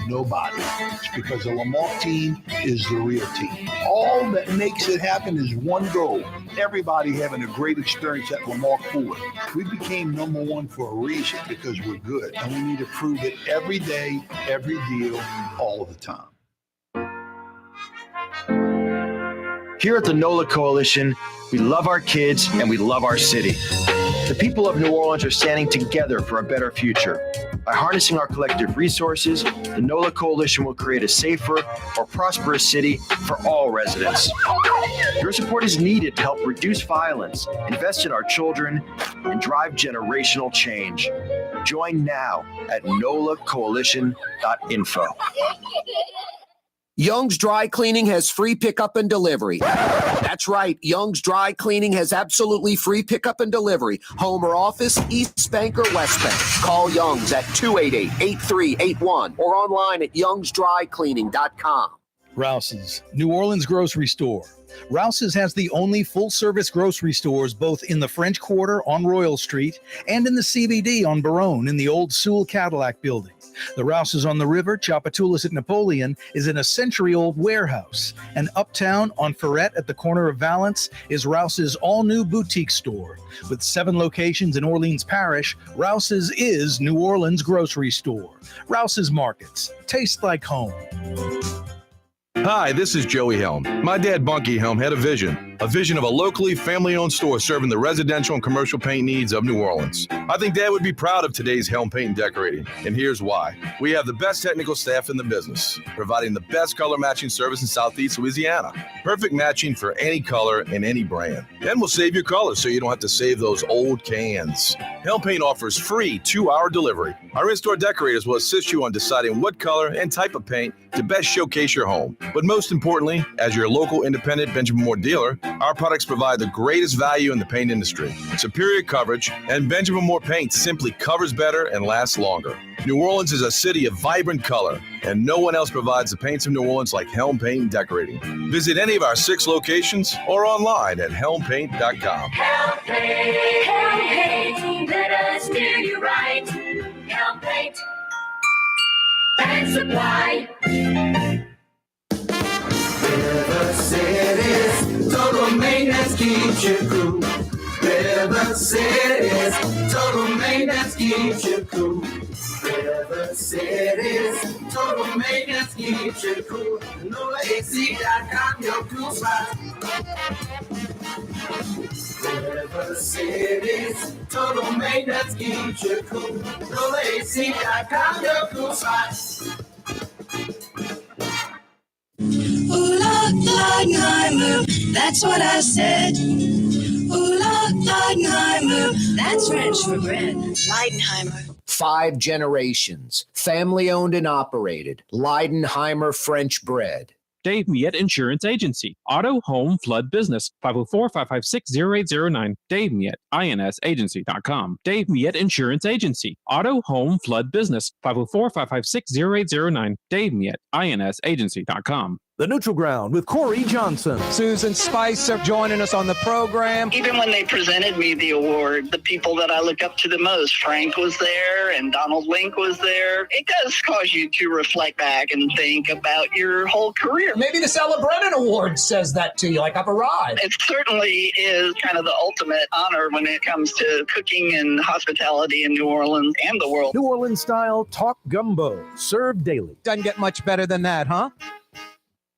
Nobody. It's because the Lamar team is the real team. All that makes it happen is one goal. Everybody having a great experience at Lamar Ford. We became #1 for a reason, because we're good. And we need to prove it every day, every deal, all the time. Here at the NOLA Coalition, we love our kids and we love our city. The people of New Orleans are standing together for a better future. By harnessing our collective resources, the NOLA Coalition will create a safer, more prosperous city for all residents. Your support is needed to help reduce violence, invest in our children, and drive generational change. Join now at nolacoalition.info. Young's Dry Cleaning has free pickup and delivery. That's right. Young's Dry Cleaning has absolutely free pickup and delivery. Home or office, East Bank or West Bank. Call Young's at 288-8381 or online at youngsdrycleaning.com. Rouse's, New Orleans grocery store. Rouse's has the only full-service grocery stores both in the French Quarter on Royal Street and in the CBD on Bourbon in the old Sewell Cadillac building. The Rouse's on the river, Tchoupitoulas at Napoleon, is in a century-old warehouse. And uptown on Ferret at the corner of Valence is Rouse's all-new boutique store. With 7 locations in Orleans Parish, Rouse's is New Orleans grocery store. Rouse's Markets. Taste like home. Hi, this is Joey Helm. My dad, Bunky Helm, had a vision of a locally family-owned store serving the residential and commercial paint needs of New Orleans. I think Dad would be proud of today's Helm Paint and Decorating, and here's why. We have the best technical staff in the business, providing the best color matching service in Southeast Louisiana. Perfect matching for any color and any brand. And we'll save your colors so you don't have to save those old cans. Helm Paint offers free 2-hour delivery. Our in-store decorators will assist you on deciding what color and type of paint to best showcase your home. But most importantly, as your local independent Benjamin Moore dealer, our products provide the greatest value in the paint industry. Superior coverage, and Benjamin Moore paint simply covers better and lasts longer. New Orleans is a city of vibrant color, and no one else provides the paints of New Orleans like Helm Paint and Decorating. Visit any of our 6 locations or online at helmpaint.com. Helm Paint, let us do you right. Helm Paint and Supply. River City's total maintenance keeps you cool. River City's total maintenance keeps you cool. River City's total maintenance keeps you cool. NOLAAC.com, your cool spot. River City's total maintenance keeps you cool. NOLAAC.com, your cool spot. Ooh, Leidenheimer, that's what I said. Ooh, Leidenheimer, that's French for bread. Leidenheimer. 5 generations, family-owned and operated. Leidenheimer French Bread. Dave Miette Insurance Agency. Auto, home, flood business. 504-556-0809. Dave Miette, INSagency.com. Dave Miette Insurance Agency. Auto, home, flood business. 504-556-0809. Dave Miette, INSagency.com. The Neutral Ground with Corey Johnson. Susan Spicer joining us on the program. Even when they presented me the award, the people that I look up to the most, Frank was there and Donald Link was there. It does cause you to reflect back and think about your whole career. Maybe the Ella Brennan Award says that to you, like I've arrived. It certainly is kind of the ultimate honor when it comes to cooking and hospitality in New Orleans and the world. New Orleans style talk gumbo, served daily. Doesn't get much better than that, huh?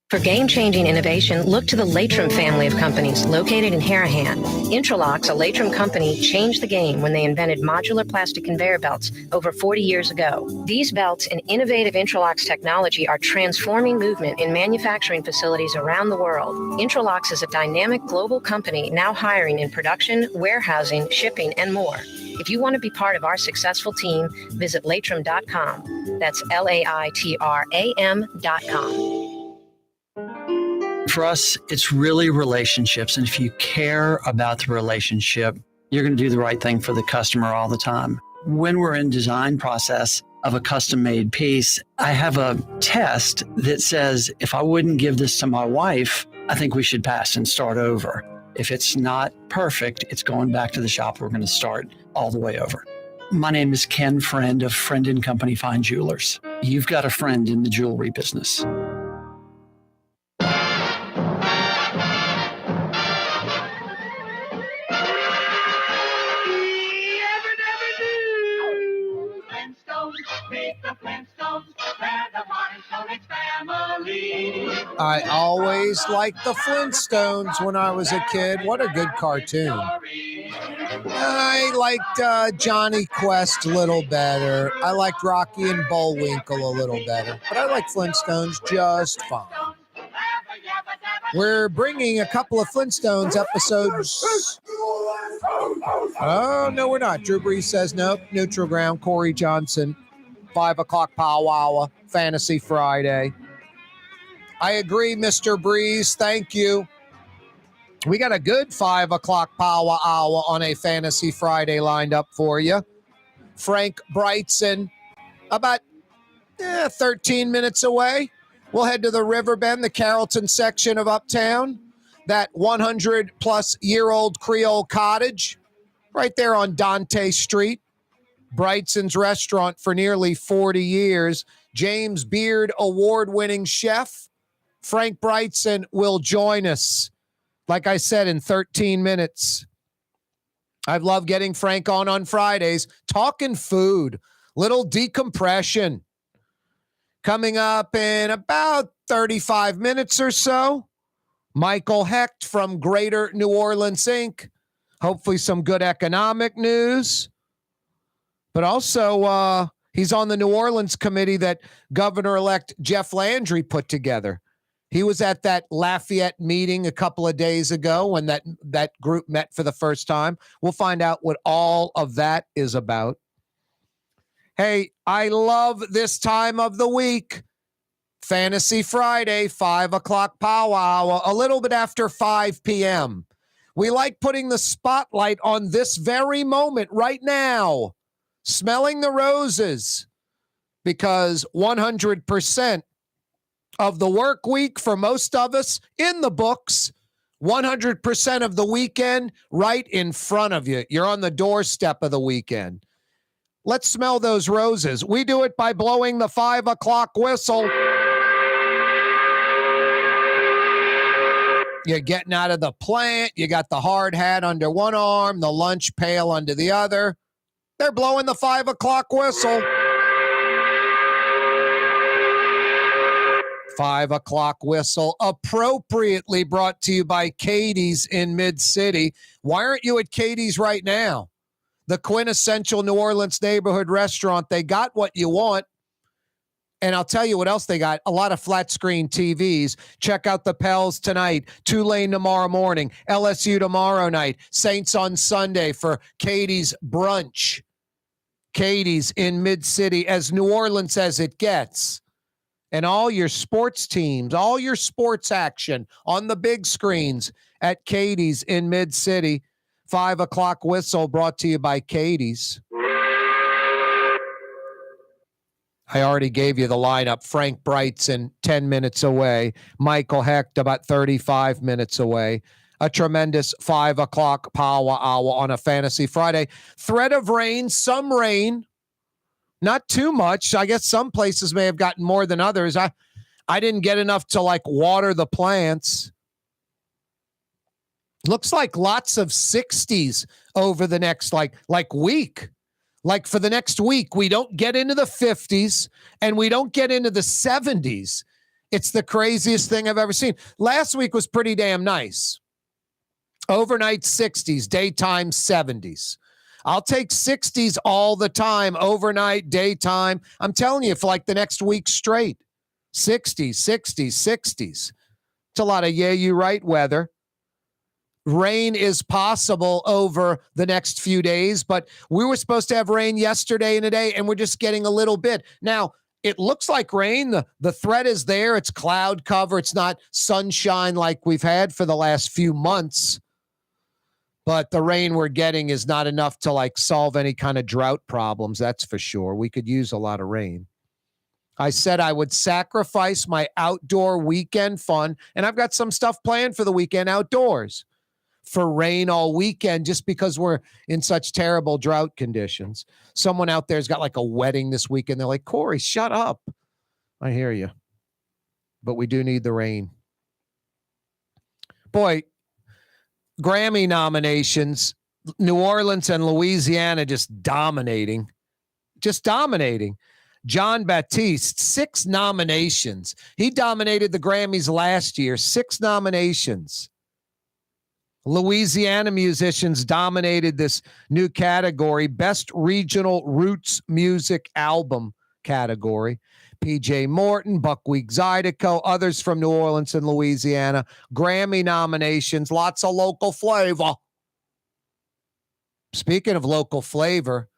For game-changing innovation, look to the Latrim family of companies located in Harahan. Intralocks, a Latrim company, changed the game when they invented modular plastic conveyor belts over 40 years ago. These belts and innovative Intralocks technology are transforming movement in manufacturing facilities around the world. Intralocks is a dynamic global company now hiring in production, warehousing, shipping, and more. If you want to be part of our successful team, visit latrim.com. That's LAITRAM.com. For us, it's really relationships. And if you care about the relationship, you're going to do the right thing for the customer all the time. When we're in design process of a custom made piece, I have a test that says, if I wouldn't give this to my wife, I think we should pass and start over. If it's not perfect, it's going back to the shop. We're going to start all the way over. My name is Ken Friend of Friend & Company Fine Jewelers. You've got a friend in the jewelry business. I always liked the Flintstones when I was a kid. What a good cartoon. I liked Johnny Quest a little better. I liked Rocky and Bullwinkle a little better. But I like Flintstones just fine. We're bringing a couple of Flintstones episodes. Oh, no, we're not. Drew Brees says nope. Neutral Ground, Corey Johnson, 5 o'clock powwow, Fantasy Friday. I agree, Mr. Breeze. Thank you. We got a good 5 o'clock powwow hour on a Fantasy Friday lined up for you. Frank Brigtsen, about 13 minutes away. We'll head to the Riverbend, the Carrollton section of Uptown, that 100-plus-year-old Creole cottage right there on Dante Street. Brigtsen's restaurant for nearly 40 years. James Beard award-winning chef Frank Brigtsen will join us, like I said, in 13 minutes. I love getting Frank on Fridays, talking food, little decompression. Coming up in about 35 minutes or so, Michael Hecht from Greater New Orleans, Inc. Hopefully some good economic news. But also, he's on the New Orleans committee that Governor-elect Jeff Landry put together. He was at that Lafayette meeting a couple of days ago when that group met for the first time. We'll find out what all of that is about. Hey, I love this time of the week. Fantasy Friday, 5 o'clock powwow, a little bit after 5 p.m. We like putting the spotlight on this very moment right now, smelling the roses, because 100% of the work week for most of us in the books, 100% of the weekend right in front of you. You're on the doorstep of the weekend. Let's smell those roses. We do it by blowing the 5 o'clock whistle. You're getting out of the plant. You got the hard hat under one arm, the lunch pail under the other. They're blowing the 5 o'clock whistle. 5 o'clock whistle, appropriately brought to you by Katie's in Mid-City. Why aren't you at Katie's right now? The quintessential New Orleans neighborhood restaurant. They got what you want. And I'll tell you what else they got. A lot of flat screen TVs. Check out the Pels tonight. Tulane tomorrow morning. LSU tomorrow night. Saints on Sunday for Katie's brunch. Katie's in Mid-City, as New Orleans as it gets. And all your sports teams, all your sports action on the big screens at Katie's in Mid-City. 5 o'clock whistle brought to you by Katie's. I already gave you the lineup. Frank Brigtsen, 10 minutes away. Michael Hecht, about 35 minutes away. A tremendous 5 o'clock power hour on a Fantasy Friday. Threat of rain, some rain. Not too much. I guess some places may have gotten more than others. I didn't get enough to like water the plants. Looks like lots of 60s over the next like week. Like for the next week, we don't get into the 50s and we don't get into the 70s. It's the craziest thing I've ever seen. Last week was pretty damn nice. Overnight 60s, daytime 70s. I'll take 60s all the time, overnight, daytime. I'm telling you, for like the next week straight. 60s, 60s, 60s. It's a lot of you right weather. Rain is possible over the next few days, but we were supposed to have rain yesterday and today, and we're just getting a little bit. Now, it looks like rain. The threat is there. It's cloud cover. It's not sunshine like we've had for the last few months. But the rain we're getting is not enough to like solve any kind of drought problems. That's for sure. We could use a lot of rain. I said I would sacrifice my outdoor weekend fun, and I've got some stuff planned for the weekend outdoors for rain all weekend just because we're in such terrible drought conditions. Someone out there's got like a wedding this weekend. They're like, Corey, shut up. I hear you. But we do need the rain. Boy, Grammy nominations, New Orleans and Louisiana just dominating. John Batiste, 6 nominations. He dominated the Grammys last year, 6 nominations. Louisiana musicians dominated this new category, Best Regional Roots Music Album category. PJ Morton, Buckwheat Zydeco, others from New Orleans and Louisiana. Grammy nominations, lots of local flavor. Speaking of local flavor,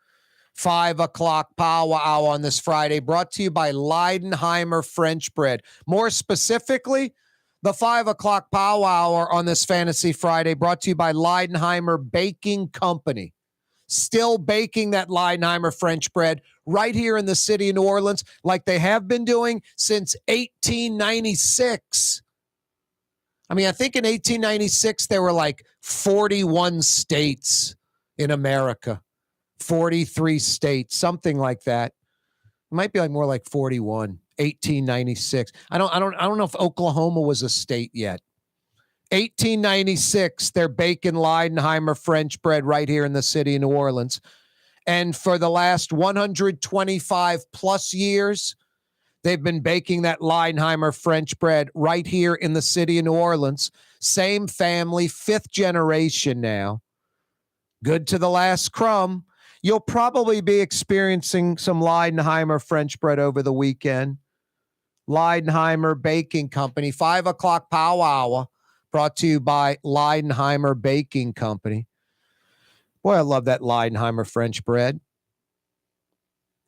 5 o'clock power hour on this Friday, brought to you by Leidenheimer French Bread. More specifically, the 5 o'clock power hour on this Fantasy Friday, brought to you by Leidenheimer Baking Company. Still baking that Leidenheimer French bread right here in the city of New Orleans like they have been doing since 1896. I mean, I think in 1896, there were like 41 states in America, 43 states, something like that. It might be like more like 41, 1896. I don't know if Oklahoma was a state yet. 1896, they're baking Leidenheimer French bread right here in the city of New Orleans. And for the last 125 plus years, they've been baking that Leidenheimer French bread right here in the city of New Orleans. Same family, 5th generation now. Good to the last crumb. You'll probably be experiencing some Leidenheimer French bread over the weekend. Leidenheimer Baking Company, 5 o'clock power hour. Brought to you by Leidenheimer Baking Company. Boy, I love that Leidenheimer French bread.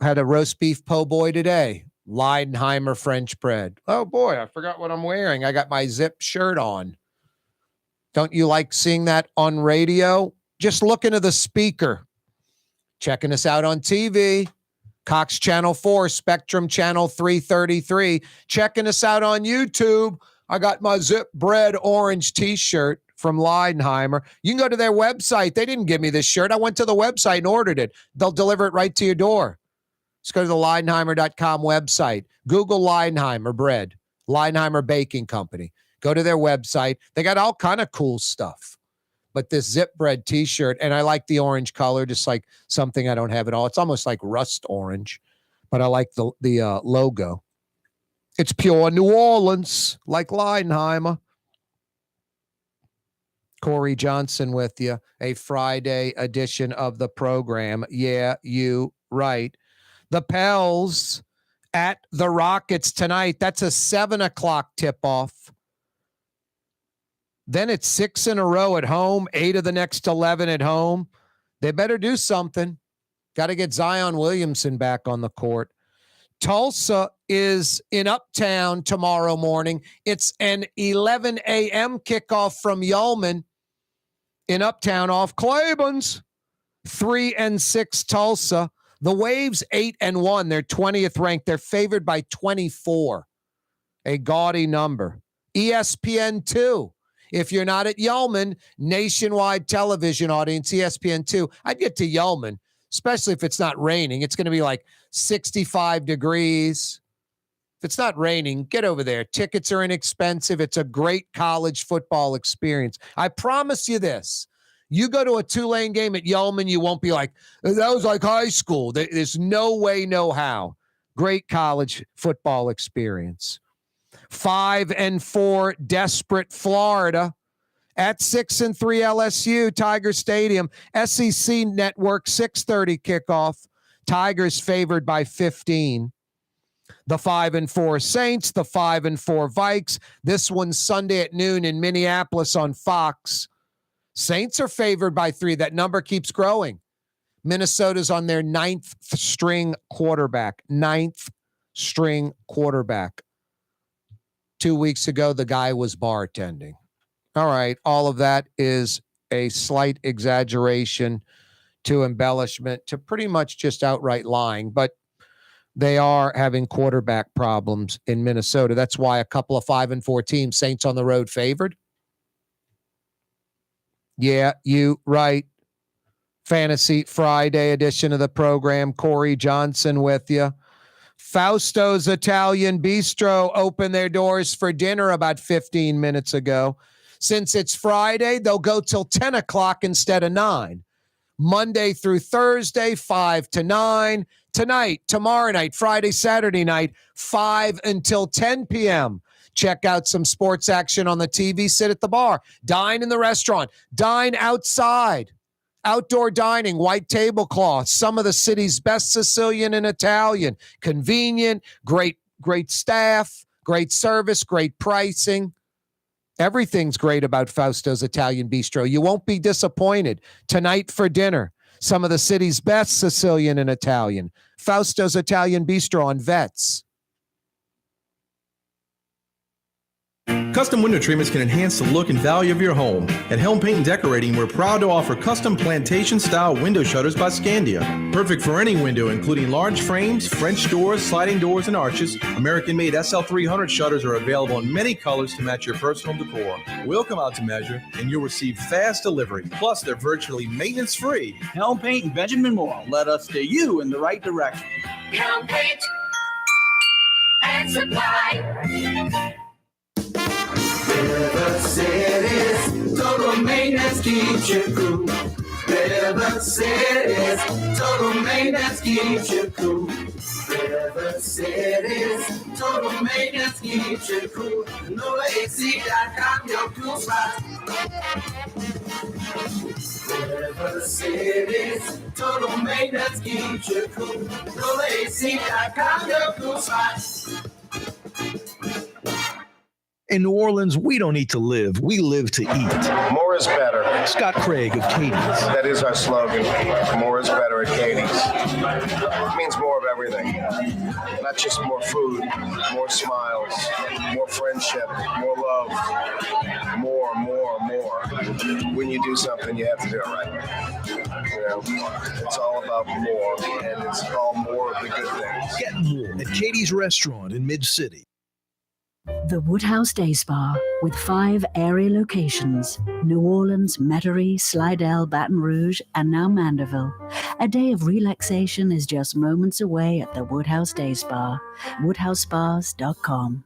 Had a roast beef po' boy today. Leidenheimer French bread. Oh boy, I forgot what I'm wearing. I got my zip shirt on. Don't you like seeing that on radio? Just look into the speaker. Checking us out on TV. Cox Channel 4, Spectrum Channel 333. Checking us out on YouTube. I got my Zip Bread orange t-shirt from Leidenheimer. You can go to their website. They didn't give me this shirt. I went to the website and ordered it. They'll deliver it right to your door. Just go to the Leidenheimer.com website. Google Leidenheimer bread, Leidenheimer Baking Company. Go to their website. They got all kind of cool stuff. But this Zip Bread t-shirt, and I like the orange color, just like something I don't have at all. It's almost like rust orange, but I like the logo. It's pure New Orleans, like Leidenheimer. Corey Johnson with you, a Friday edition of the program. Yeah, you right. The Pels at the Rockets tonight. That's a 7 o'clock tip-off. Then it's 6 in a row at home, 8 of the next 11 at home. They better do something. Got to get Zion Williamson back on the court. Tulsa is in Uptown tomorrow morning. It's an 11 a.m. kickoff from Yeoman in Uptown off Claiborne's. 3-6 Tulsa. The Waves 8-1. They're 20th ranked. They're favored by 24. A gaudy number. ESPN2. If you're not at Yelman, nationwide television audience, ESPN2. I'd get to Yelman, especially if it's not raining. It's going to be like 65 degrees. If it's not raining, get over there. Tickets are inexpensive. It's a great college football experience. I promise you this. You go to a Tulane game at Yelman, you won't be like, that was like high school. There's no way, no how. Great college football experience. 5-4, desperate Florida. At 6-3 LSU, Tiger Stadium. SEC Network, 6:30 kickoff. Tigers favored by 15. The 5-4 Saints, the 5-4 Vikes. This one's Sunday at noon in Minneapolis on Fox. Saints are favored by 3. That number keeps growing. Minnesota's on their 9th string quarterback. 9th string quarterback. 2 weeks ago, the guy was bartending. All right, all of that is a slight exaggeration to embellishment to pretty much just outright lying, but they are having quarterback problems in Minnesota. That's why a couple of 5-4 teams, Saints on the road favored. Yeah, you right. Fantasy Friday edition of the program. Corey Johnson with you. Fausto's Italian Bistro opened their doors for dinner about 15 minutes ago. Since it's Friday, they'll go till 10 o'clock instead of 9. Monday through Thursday, 5 to 9. Tonight, tomorrow night, Friday, Saturday night, 5 until 10 p.m. Check out some sports action on the TV. Sit at the bar. Dine in the restaurant. Dine outside. Outdoor dining, white tablecloths, some of the city's best Sicilian and Italian. Convenient, great staff, great service, great pricing. Everything's great about Fausto's Italian Bistro. You won't be disappointed. Tonight for dinner, some of the city's best Sicilian and Italian. Fausto's Italian Bistro on Vets. Custom window treatments can enhance the look and value of your home. At Helm Paint and Decorating, we're proud to offer custom plantation-style window shutters by Scandia. Perfect for any window, including large frames, French doors, sliding doors, and arches. American-made SL300 shutters are available in many colors to match your personal decor. We'll come out to measure, and you'll receive fast delivery. Plus, they're virtually maintenance-free. Helm Paint and Benjamin Moore let us steer you in the right direction. Helm Paint and Supply. River City's total maintenance keeps you cool. River City's total maintenance keeps you cool. River City's total maintenance keeps you cool. NOLA.com, your cool spot. River City's total maintenance keeps you cool. NOLA.com, your cool spot. In New Orleans, we don't eat to live. We live to eat. More is better. Scott Craig of Katie's. That is our slogan. More is better at Katie's. It means more of everything. Not just more food, more smiles, more friendship, more love. More. When you do something, you have to do it right. You know, it's all about more, and it's all more of the good things. Get more at Katie's Restaurant in Mid-City. The Woodhouse Day Spa, with 5 area locations: New Orleans, Metairie, Slidell, Baton Rouge, and now Mandeville. A day of relaxation is just moments away at the Woodhouse Day Spa. WoodhouseSpas.com.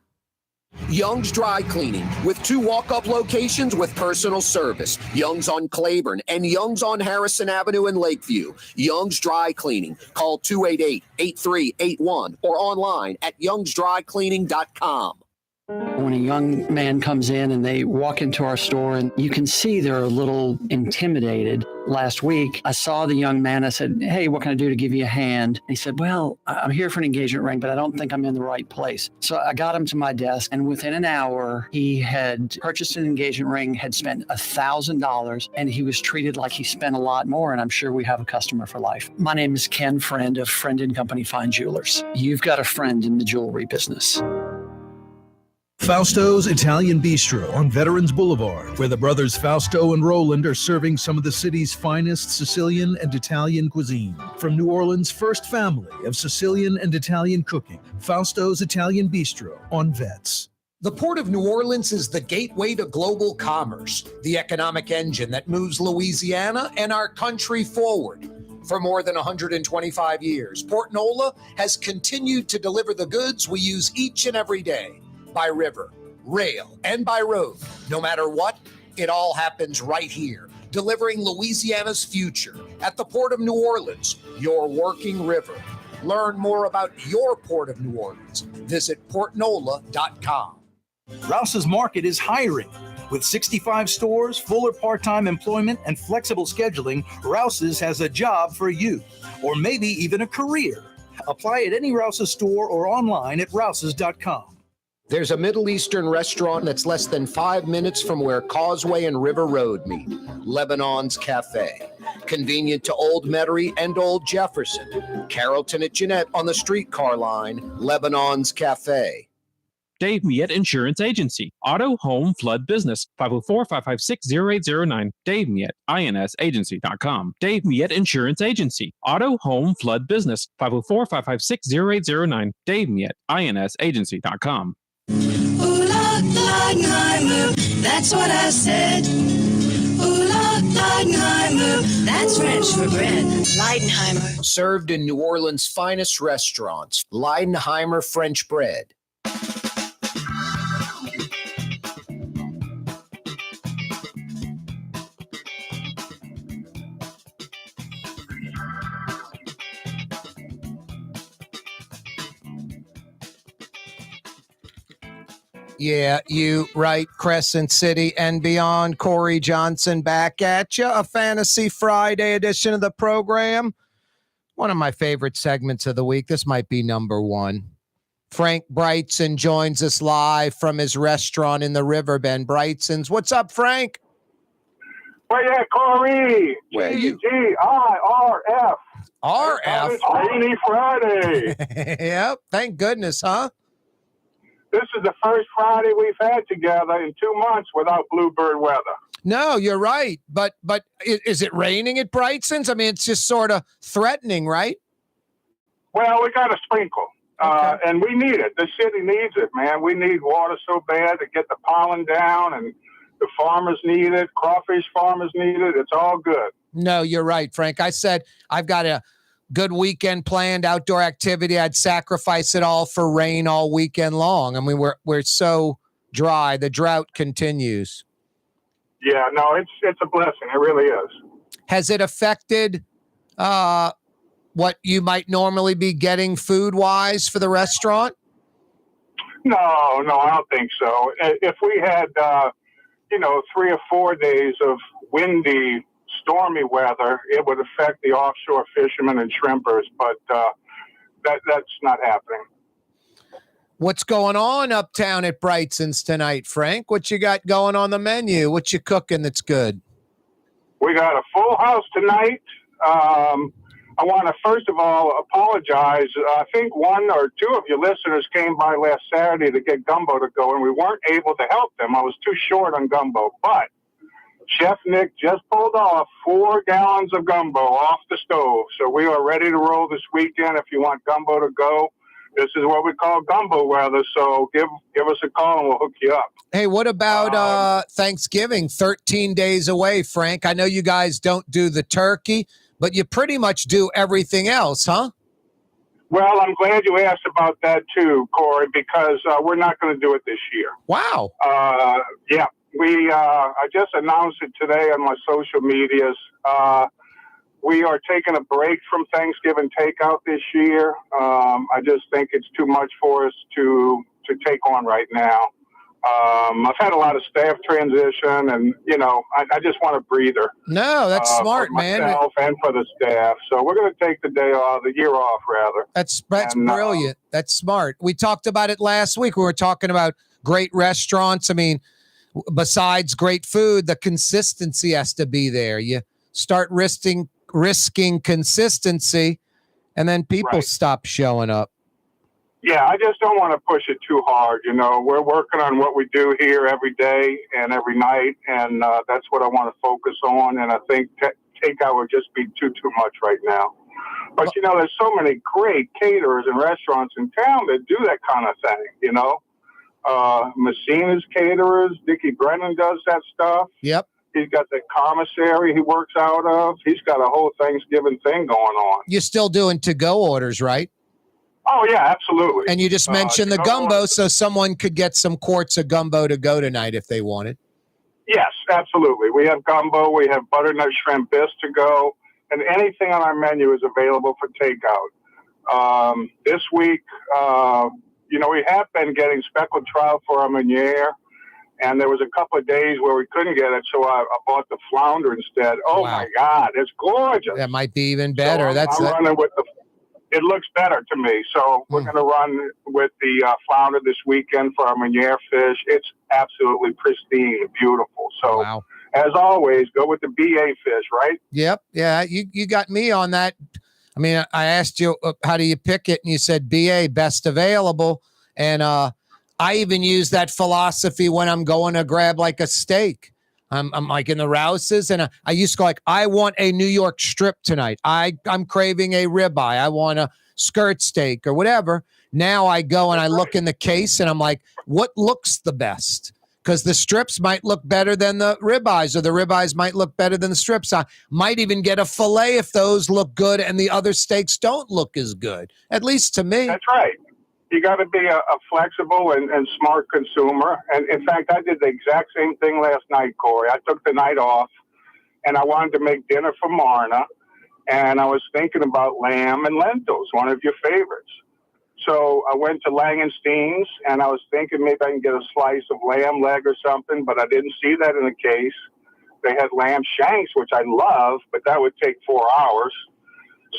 Young's Dry Cleaning, with 2 walk-up locations with personal service. Young's on Claiborne and Young's on Harrison Avenue in Lakeview. Young's Dry Cleaning. Call 288-8381 or online at youngsdrycleaning.com. When a young man comes in and they walk into our store, and you can see they're a little intimidated. Last week, I saw the young man. I said, "Hey, what can I do to give you a hand?" And he said, "Well, I'm here for an engagement ring, but I don't think I'm in the right place." So I got him to my desk, and within an hour, he had purchased an engagement ring, had spent $1,000, and he was treated like he spent a lot more, and I'm sure we have a customer for life. My name is Ken Friend of Friend & Company Fine Jewelers. You've got a friend in the jewelry business. Fausto's Italian Bistro on Veterans Boulevard, where the brothers Fausto and Roland are serving some of the city's finest Sicilian and Italian cuisine. From New Orleans' first family of Sicilian and Italian cooking, Fausto's Italian Bistro on Vets. The Port of New Orleans is the gateway to global commerce, the economic engine that moves Louisiana and our country forward. For more than 125 years, Port NOLA has continued to deliver the goods we use each and every day. By river, rail, and by road. No matter what, it all happens right here, delivering Louisiana's future at the Port of New Orleans, your working river. Learn more about your Port of New Orleans. Visit portnola.com. Rouse's Market is hiring. With 65 stores, full or part-time employment, and flexible scheduling, Rouse's has a job for you, or maybe even a career. Apply at any Rouse's store or online at rouses.com. There's a Middle Eastern restaurant that's less than 5 minutes from where Causeway and River Road meet, Lebanon's Cafe. Convenient to Old Metairie and Old Jefferson. Carrollton at Jeanette on the streetcar line, Lebanon's Cafe. Dave Miette Insurance Agency. Auto, home, flood, business. 504-556-0809. Dave Miette, insagency.com. Dave Miette Insurance Agency. Auto, home, flood, business. 504-556-0809. Dave Miette, insagency.com. Ooh, Leidenheimer, that's what I said. Ooh, Leidenheimer, that's French for bread. Leidenheimer. Served in New Orleans' finest restaurants, Leidenheimer French bread. Yeah, you right, Crescent City and beyond. Corey Johnson back at you. A Fantasy Friday edition of the program. One of my favorite segments of the week. This might be number one. Frank Brigtsen joins us live from his restaurant in the Riverbend. Brigtsen's. What's up, Frank? Where you at, Corey? Where you? G-I-R-F. RF? Rainy Friday. Yep. Thank goodness, huh? This is the first Friday we've had together in 2 months without bluebird weather. No, you're right. But is it raining at Brigtsen's? I mean, it's just sort of threatening, right? Well, we got a sprinkle, and we need it. The city needs it, man. We need water so bad to get the pollen down, and the farmers need it. Crawfish farmers need it. It's all good. No, you're right, Frank. I said I've got a good weekend planned, outdoor activity. I'd sacrifice it all for rain all weekend long. I mean, we're so dry. The drought continues. Yeah, no, it's a blessing. It really is. Has it affected what you might normally be getting food-wise for the restaurant? No, I don't think so. If we had, 3 or 4 days of windy, stormy weather, it would affect the offshore fishermen and shrimpers, but that's not happening. What's going on uptown at Brigtsen's tonight, Frank? What you got going on the menu? What you cooking that's good? We got a full house tonight. I want to, first of all, apologize. I think 1 or 2 of your listeners came by last Saturday to get gumbo to go, and we weren't able to help them. I was too short on gumbo, but Chef Nick just pulled off 4 gallons of gumbo off the stove. So we are ready to roll this weekend. If you want gumbo to go, this is what we call gumbo weather. So give us a call and we'll hook you up. Hey, what about Thanksgiving? 13 days away, Frank. I know you guys don't do the turkey, but you pretty much do everything else, huh? Well, I'm glad you asked about that too, Corey, because we're not going to do it this year. Wow. Yeah. I just announced it today on my social medias. We are taking a break from Thanksgiving takeout this year. I just think it's too much for us to take on right now. I've had a lot of staff transition, and I just want a breather. No, that's smart, for myself and for the staff. So we're going to take the year off, rather. That's brilliant. That's smart. We talked about it last week. We were talking about great restaurants. I mean, besides great food, the consistency has to be there. You start risking consistency, and then people stop showing up. Yeah, I just don't want to push it too hard. You know, we're working on what we do here every day and every night, and that's what I want to focus on. And I think takeout would just be too much right now. But, you know, there's so many great caterers and restaurants in town that do that kind of thing, you know. Messina's Caterers, Dickie Brennan does that stuff. Yep. He's got the commissary he works out of. He's got a whole Thanksgiving thing going on. You're still doing to-go orders, right? Oh, yeah, absolutely. And you just mentioned the gumbo, so someone could get some quarts of gumbo to go tonight if they wanted. Yes, absolutely. We have gumbo. We have butternut shrimp bisque to go. And anything on our menu is available for takeout. This week, you know, we have been getting speckled trout for our meuniere, and there was a couple of days where we couldn't get it, so I bought the flounder instead. Oh, wow. My God, it's gorgeous. That might be even better. So I'm running with it looks better to me, so we're going to run with the flounder this weekend for our meuniere fish. It's absolutely pristine and beautiful. So, as always, go with the BA fish, right? Yep. Yeah, you got me on that. I mean, I asked you, how do you pick it? And you said BA, best available. And I even use that philosophy when I'm going to grab like a steak. I'm like in the Rouses, and I used to go like, I want a New York strip tonight. I'm craving a ribeye. I want a skirt steak or whatever. Now I go and I look in the case, and I'm like, what looks the best? Because the strips might look better than the ribeyes, or the ribeyes might look better than the strips. I might even get a filet if those look good and the other steaks don't look as good, at least to me. That's right. You got to be a flexible and smart consumer. And in fact, I did the exact same thing last night, Corey. I took the night off, and I wanted to make dinner for Marna, and I was thinking about lamb and lentils, one of your favorites. So I went to Langenstein's, and I was thinking maybe I can get a slice of lamb leg or something, but I didn't see that in the case. They had lamb shanks, which I love, but that would take 4 hours.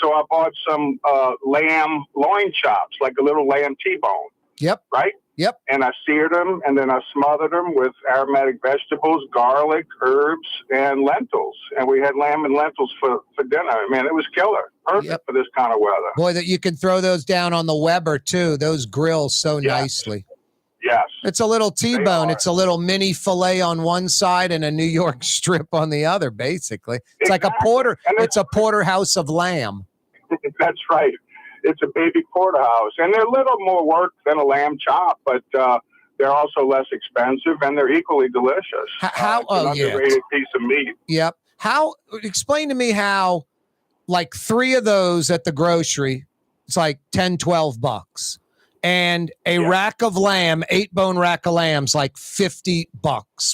So I bought some lamb loin chops, like a little lamb T-bone. Yep. Right? Yep. And I seared them, and then I smothered them with aromatic vegetables, garlic, herbs, and lentils. And we had lamb and lentils for dinner. Man, it was killer. Perfect for this kind of weather. Boy, that you can throw those down on the Weber, too. Those grill so nicely. Yes. It's a little T-bone. It's a little mini filet on one side and a New York strip on the other, basically. It's like a porter. It's a porterhouse of lamb. That's right. It's a baby porterhouse. And they're a little more work than a lamb chop, but they're also less expensive, and they're equally delicious. It's an underrated piece of meat. Yep. Explain to me how, like 3 of those at the grocery, it's like $10, $12. And a rack of lamb, 8-bone rack of lambs, like $50.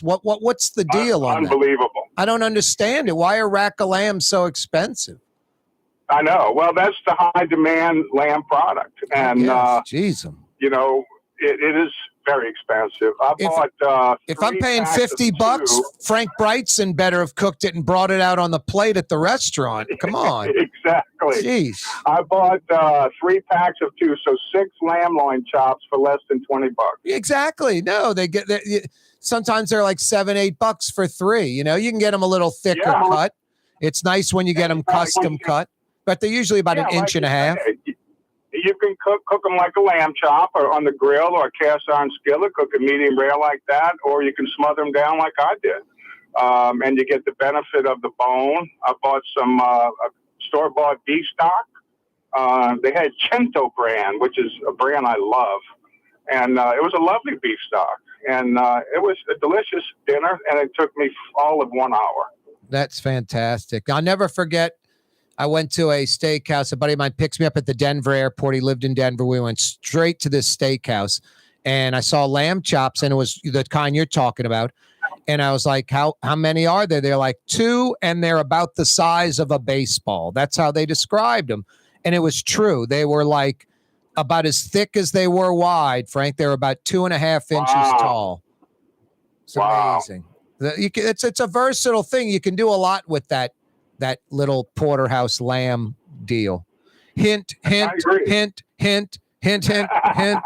What's the deal on that? Unbelievable. I don't understand it. Why are rack of lambs so expensive? I know. Well, that's the high demand lamb product. And, you know, it is very expensive. If I'm paying $50, Frank Brigtsen better have cooked it and brought it out on the plate at the restaurant. Come on. Exactly. Jeez. I bought 3 packs of 2, so 6 lamb loin chops for less than $20. Exactly. No, sometimes they're like $7, $8 for 3. You know, you can get them a little thicker cut. It's nice when you get them custom cut, but they're usually about an inch and a half. You can cook them like a lamb chop, or on the grill, or a cast iron skillet, cook a medium rare like that, or you can smother them down like I did. And you get the benefit of the bone. I bought some store-bought beef stock. They had Cento brand, which is a brand I love. And it was a lovely beef stock. And it was a delicious dinner, and it took me all of 1 hour. That's fantastic. I'll never forget. I went to a steakhouse. A buddy of mine picks me up at the Denver airport. He lived in Denver. We went straight to this steakhouse, and I saw lamb chops, and it was the kind you're talking about. And I was like, how many are there? They're like 2, and they're about the size of a baseball. That's how they described them. And it was true. They were like about as thick as they were wide, Frank. They were about 2.5 inches tall. It's amazing. It's a versatile thing. You can do a lot with that little porterhouse lamb deal. Hint, hint, hint, hint, hint, hint, hint.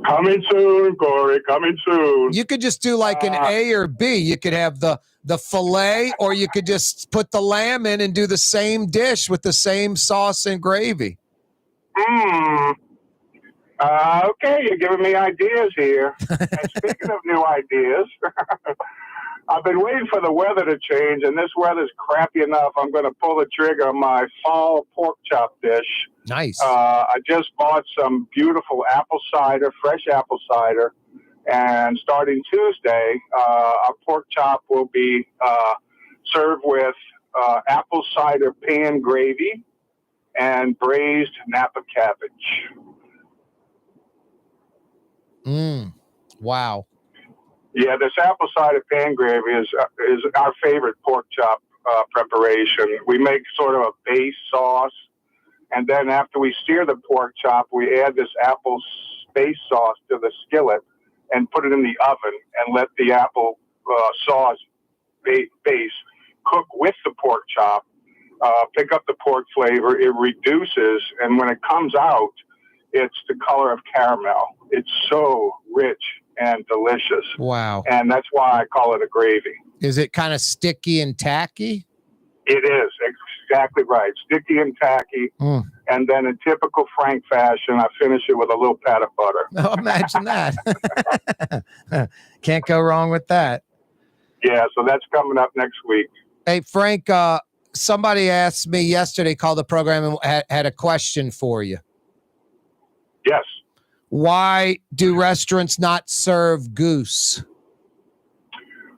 Coming soon, Corey. Coming soon. You could just do like an A or B. You could have the filet, or you could just put the lamb in and do the same dish with the same sauce and gravy. Okay, you're giving me ideas here. And speaking of new ideas, I've been waiting for the weather to change, and this weather's crappy enough. I'm going to pull the trigger on my fall pork chop dish. Nice. I just bought some beautiful apple cider, fresh apple cider, and starting Tuesday, our pork chop will be served with apple cider pan gravy and braised Napa cabbage. Wow. Yeah, this apple cider pan gravy is our favorite pork chop preparation. We make sort of a base sauce, and then after we sear the pork chop, we add this apple base sauce to the skillet and put it in the oven and let the apple sauce base cook with the pork chop, pick up the pork flavor. It reduces, and when it comes out, it's the color of caramel. It's so rich and delicious. Wow. And that's why I call it a gravy. Is it kind of sticky and tacky? It is, exactly right. Sticky and tacky. And then in typical Frank fashion, I finish it with a little pat of butter. Oh, imagine that. Can't go wrong with that. Yeah, so that's coming up next week. Hey, Frank, somebody asked me yesterday, called the program, and had a question for you. Yes. Why do restaurants not serve goose?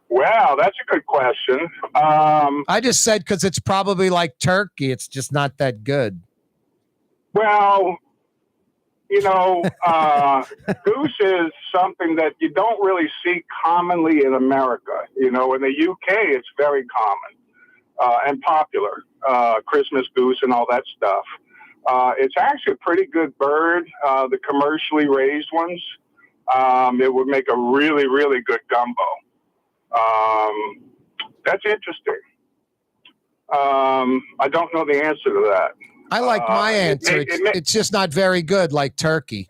Well, that's a good question. I just said because it's probably like turkey. It's just not that good. Well, you know, goose is something that you don't really see commonly in America. You know, in the UK, it's very common and popular. Christmas goose and all that stuff. It's actually a pretty good bird, the commercially raised ones. It would make a really, really good gumbo. That's interesting. I don't know the answer to that. I like my answer. It's just not very good like turkey.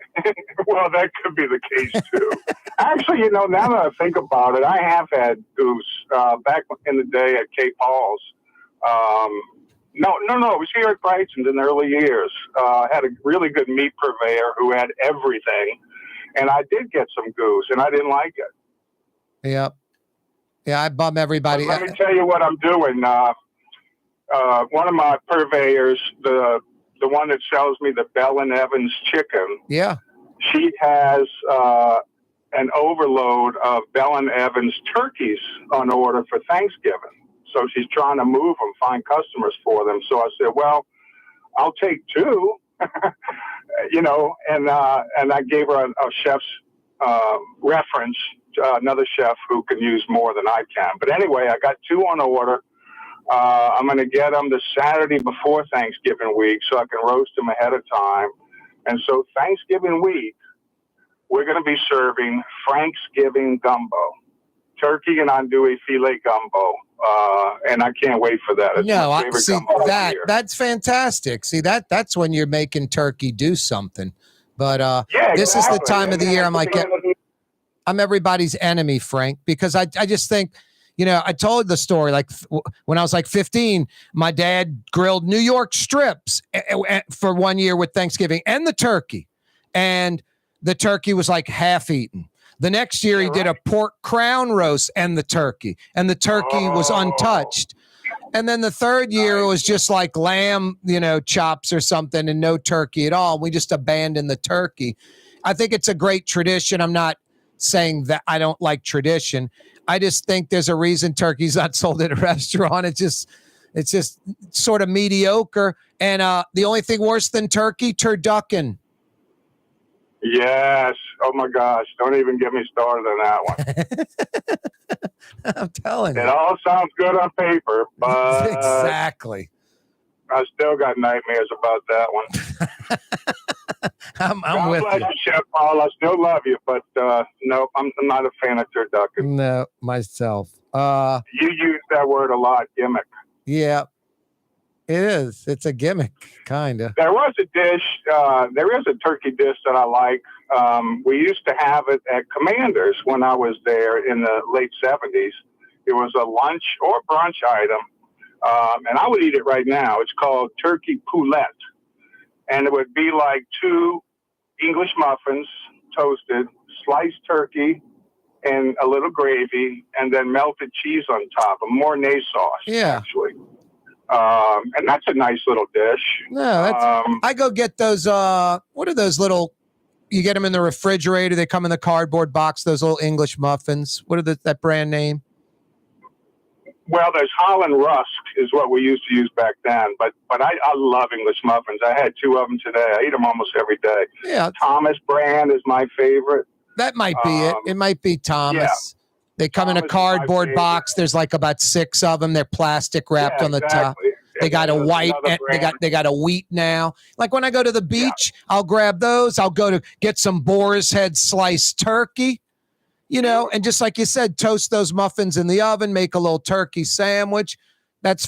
Well, that could be the case, too. Actually, you know, now that I think about it, I have had goose back in the day at Cape Paul's. No. It was here at Brigtsen in the early years. Had a really good meat purveyor who had everything. And I did get some goose, and I didn't like it. Yep. Yeah, I bum everybody. But let me tell you what I'm doing. One of my purveyors, the one that sells me the Bell & Evans chicken. Yeah. She has an overload of Bell & Evans turkeys on order for Thanksgiving. So she's trying to move them, find customers for them. So I said, well, I'll take two, you know, and I gave her a chef's reference to another chef who can use more than I can. But anyway, I got two on order. I'm going to get them the Saturday before Thanksgiving week so I can roast them ahead of time. And so Thanksgiving week, we're going to be serving Franksgiving gumbo, turkey and andouille filet gumbo. And I can't wait for that. It's my favorite gumbo of the year. That's fantastic. See, that's when you're making turkey do something. But this is the time of the year I'm like, I'm everybody's enemy, Frank, because I just think, you know, I told the story, like when I was like 15, my dad grilled New York strips for 1 year with Thanksgiving and the turkey. And the turkey was like half eaten. The next year he did a pork crown roast and the turkey was untouched. And then the third year it was just like lamb, you know, chops or something and no turkey at all. We just abandoned the turkey. I think it's a great tradition. I'm not saying that I don't like tradition. I just think there's a reason turkey's not sold at a restaurant. It's just sort of mediocre. And the only thing worse than turkey, turducken. Yes. Oh my gosh. Don't even get me started on that one. I'm telling you. It all sounds good on paper, but exactly. I still got nightmares about that one. I'm with you. Chef Paul. I still love you, but no, I'm not a fan of turducken. No, myself. You use that word a lot, gimmick. Yeah, it is. It's a gimmick, kind of. There was a dish. There is a turkey dish that I like. We used to have it at Commander's when I was there in the late 70s. It was a lunch or brunch item, and I would eat it right now. It's called turkey poulette. and it would be like 2 English muffins, toasted, sliced turkey, and a little gravy, and then melted cheese on top, a Mornay sauce, actually. And that's a nice little dish. No, I go get those, what are those little, you get them in the refrigerator, they come in the cardboard box, those little English muffins. What are that brand name? Well, there's Holland Rusk is what we used to use back then, but I love English muffins. I had 2 of them today. I eat them almost every day. Yeah. Thomas brand is my favorite. That might be it. It might be Thomas. Yeah. They come in a cardboard box. There's like about 6 of them. They're plastic wrapped on the top. They got a white. They got a wheat now. Like when I go to the beach, I'll grab those. I'll go to get some boar's head sliced turkey, and just like you said, toast those muffins in the oven, make a little turkey sandwich. That's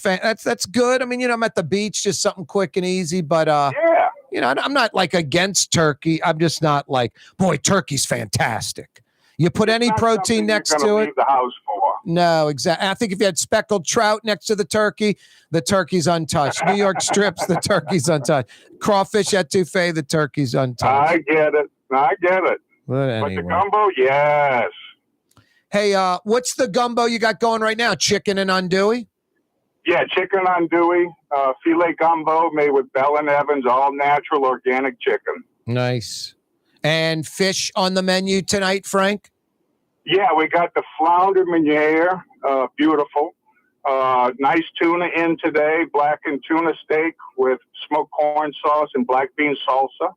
good. I mean, I'm at the beach, just something quick and easy. But I'm not like against turkey. I'm just not like, boy, turkey's fantastic. You put any protein next to it. Leave the house for. No, exactly. I think if you had speckled trout next to the turkey's untouched. New York strips, the turkey's untouched. Crawfish etouffee, the turkey's untouched. I get it. But anyway. But the gumbo, yes. Hey, what's the gumbo you got going right now? Chicken and andouille? Yeah, chicken andouille, filet gumbo made with Bell & Evans, all natural organic chicken. Nice. And fish on the menu tonight, Frank? Yeah, we got the flounder meuniere, beautiful. Nice tuna in today, blackened tuna steak with smoked corn sauce and black bean salsa.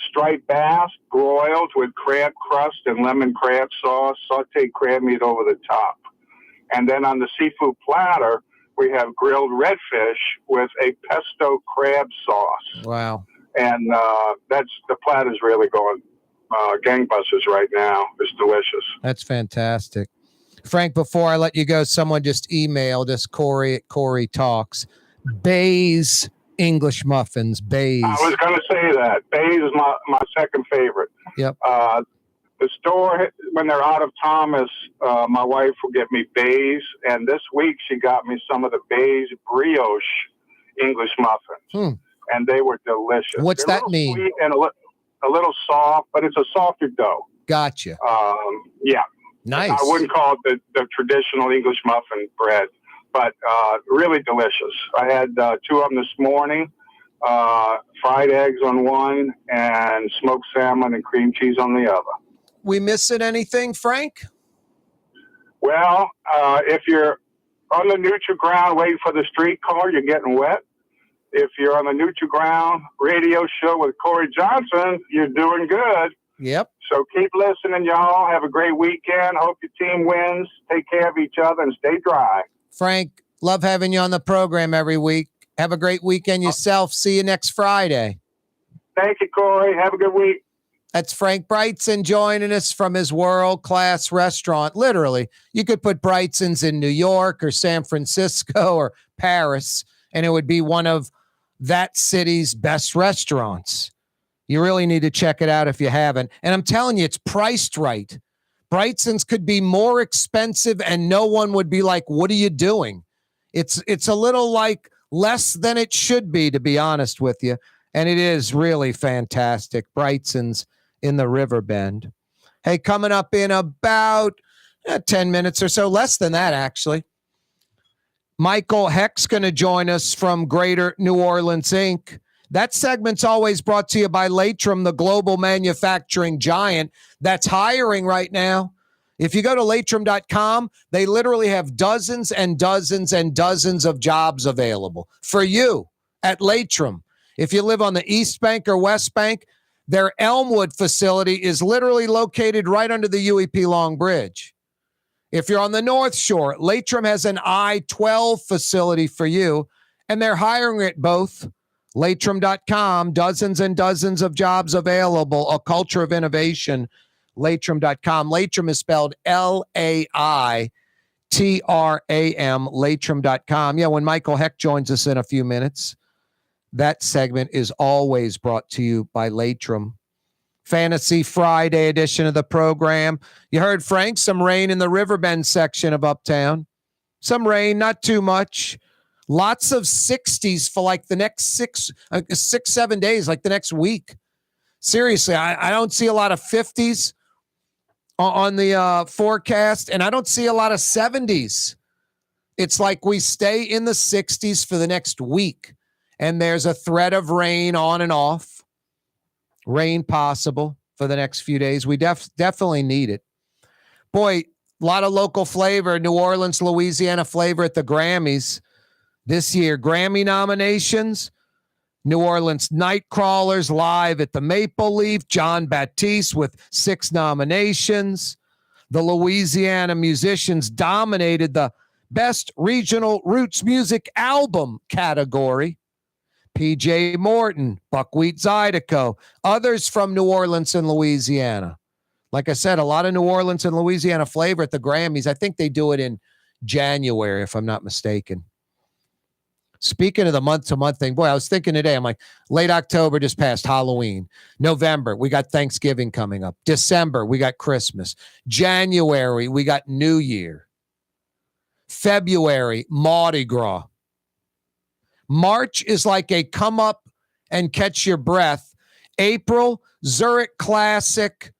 Striped bass, broiled with crab crust and lemon crab sauce, sauteed crab meat over the top. And then on the seafood platter, we have grilled redfish with a pesto crab sauce. Wow. And the platter's really going gangbusters right now. It's delicious. That's fantastic. Frank, before I let you go, someone just emailed us, Corey at Corey Talks. Bay's English muffins, Bay's. I was going to say that. Bay's is my second favorite. Yep. The store, when they're out of Thomas, my wife will get me Bay's. And this week she got me some of the Bay's brioche English muffins. And they were delicious. What's that mean? Sweet and a little soft, but it's a softer dough. Gotcha. Yeah. Nice. I wouldn't call it the traditional English muffin bread, but really delicious. I had 2 of them this morning, fried eggs on one and smoked salmon and cream cheese on the other. We missing anything, Frank? Well, if you're on the neutral ground waiting for the streetcar, you're getting wet. If you're on the neutral ground radio show with Corey Johnson, you're doing good. Yep. So keep listening, y'all. Have a great weekend. Hope your team wins. Take care of each other and stay dry. Frank, love having you on the program every week. Have a great weekend yourself. See you next Friday. Thank you, Corey. Have a good week. That's Frank Brigtsen joining us from his world-class restaurant. Literally, you could put Brigtsen's in New York or San Francisco or Paris, and it would be one of that city's best restaurants. You really need to check it out if you haven't. And I'm telling you, it's priced right. Brigtsen's could be more expensive and no one would be like, what are you doing? It's a little like less than it should be, to be honest with you. And it is really fantastic. Brigtsen's in the Riverbend. Hey, coming up in about 10 minutes or so, less than that, actually. Michael Hecht's going to join us from Greater New Orleans, Inc. That segment's always brought to you by Latrim, the global manufacturing giant that's hiring right now. If you go to latrim.com, they literally have dozens and dozens and dozens of jobs available for you at Latrim. If you live on the East Bank or West Bank, their Elmwood facility is literally located right under the UEP Long Bridge. If you're on the North Shore, Latrim has an I-12 facility for you, and they're hiring at both. Latrim.com, dozens and dozens of jobs available, a culture of innovation. Latrim.com. Latrim is spelled L-A-I-T-R-A-M, Latrim.com. Yeah, when Michael Hecht joins us in a few minutes, that segment is always brought to you by Latrim. Fantasy Friday edition of the program. You heard Frank, some rain in the Riverbend section of Uptown. Some rain, not too much. Lots of 60s for like the next 7 days, like the next week. Seriously, I don't see a lot of 50s on the forecast, and I don't see a lot of 70s. It's like we stay in the 60s for the next week, and there's a threat of rain on and off. Rain possible for the next few days. We definitely need it. Boy, a lot of local flavor, New Orleans, Louisiana flavor at the Grammys this year. Grammy nominations, New Orleans Nightcrawlers live at the Maple Leaf, John Batiste with 6 nominations. The Louisiana musicians dominated the Best Regional Roots Music Album category. P.J. Morton, Buckwheat Zydeco, others from New Orleans and Louisiana. Like I said, a lot of New Orleans and Louisiana flavor at the Grammys. I think they do it in January, if I'm not mistaken. Speaking of the month-to-month thing, boy, I was thinking today, I'm like, late October just passed Halloween. November, we got Thanksgiving coming up. December, we got Christmas. January, we got New Year. February, Mardi Gras. March is like a come up and catch your breath. April, Zurich Classic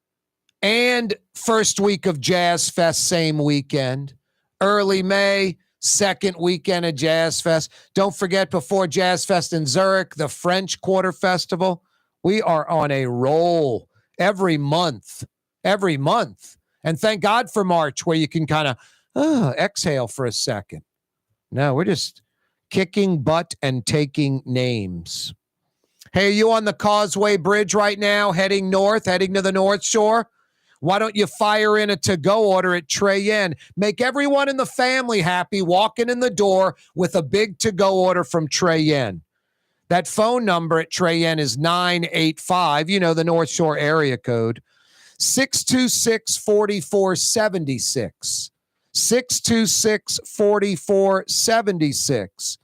and first week of Jazz Fest, same weekend. Early May, second weekend of Jazz Fest. Don't forget, before Jazz Fest in Zurich, the French Quarter Festival. We are on a roll every month. And thank God for March, where you can kind of exhale for a second. No, we're just kicking butt and taking names. Hey, are you on the Causeway Bridge right now, heading north, heading to the North Shore? Why don't you fire in a to-go order at Trey Yen? Make everyone in the family happy walking in the door with a big to-go order from Trey Yen. That phone number at Trey Yen is 985, the North Shore area code, 626-4476. 626-4476.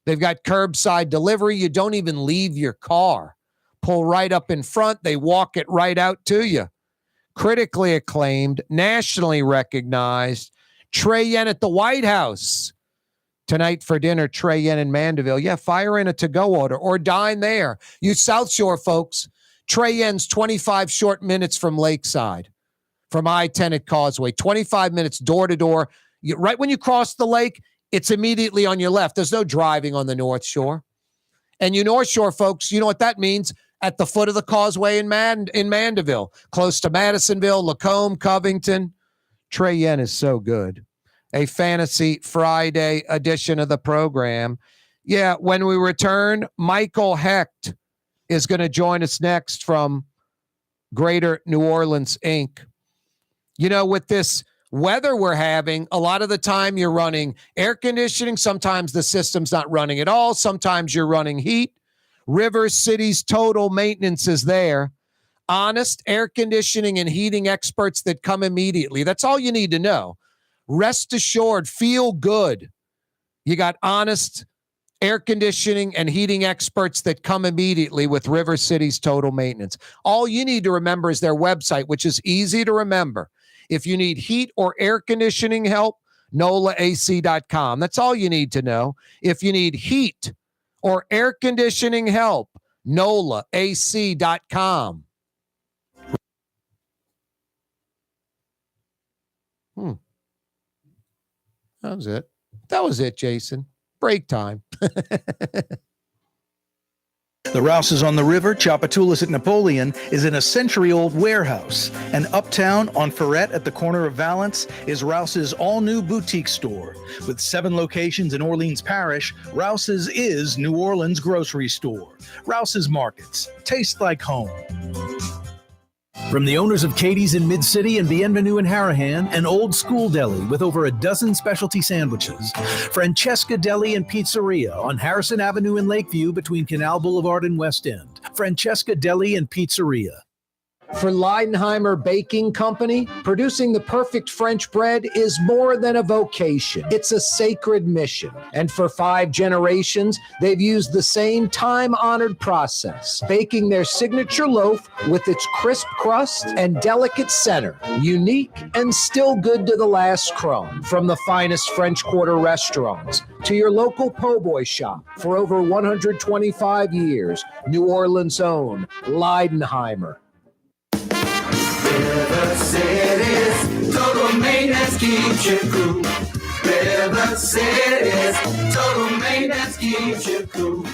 They've got curbside delivery. You don't even leave your car. Pull right up in front. They walk it right out to you. Critically acclaimed, nationally recognized. Trey Yen at the White House. Tonight for dinner, Trey Yen in Mandeville. Yeah, fire in a to-go order or dine there. You South Shore folks, Trey Yen's 25 short minutes from Lakeside. From I-10 at Causeway, 25 minutes door to door. Right when you cross the lake, it's immediately on your left. There's no driving on the North Shore. And you North Shore folks, you know what that means? At the foot of the Causeway in Mandeville, close to Madisonville, Lacombe, Covington. Trey Yen is so good. A Fantasy Friday edition of the program. Yeah, when we return, Michael Hecht is going to join us next from Greater New Orleans, Inc. With this weather we're having, a lot of the time you're running air conditioning. Sometimes the system's not running at all. Sometimes you're running heat. River City's Total Maintenance is there. Honest air conditioning and heating experts that come immediately. That's all you need to know. Rest assured, feel good. You got honest air conditioning and heating experts that come immediately with River City's Total Maintenance. All you need to remember is their website, which is easy to remember. If you need heat or air conditioning help, NOLAAC.com. That's all you need to know. If you need heat or air conditioning help, NOLAAC.com. That was it, Jason. Break time. The Rouse's on the River, Tchoupitoulas at Napoleon, is in a century-old warehouse. And uptown on Ferret at the corner of Valence is Rouse's all-new boutique store. With 7 locations in Orleans Parish, Rouse's is New Orleans' grocery store. Rouse's Markets. Taste like home. From the owners of Katie's in Mid-City and Bienvenue in Harahan, an old school deli with over a dozen specialty sandwiches. Francesca Deli and Pizzeria on Harrison Avenue in Lakeview between Canal Boulevard and West End. Francesca Deli and Pizzeria. For Leidenheimer Baking Company, producing the perfect French bread is more than a vocation. It's a sacred mission. And for 5 generations, they've used the same time-honored process, baking their signature loaf with its crisp crust and delicate center, unique and still good to the last crumb. From the finest French Quarter restaurants to your local po' boy shop, for over 125 years, New Orleans' own Leidenheimer. River City's total maintenance keeps you cool. River City's total maintenance keeps you cool.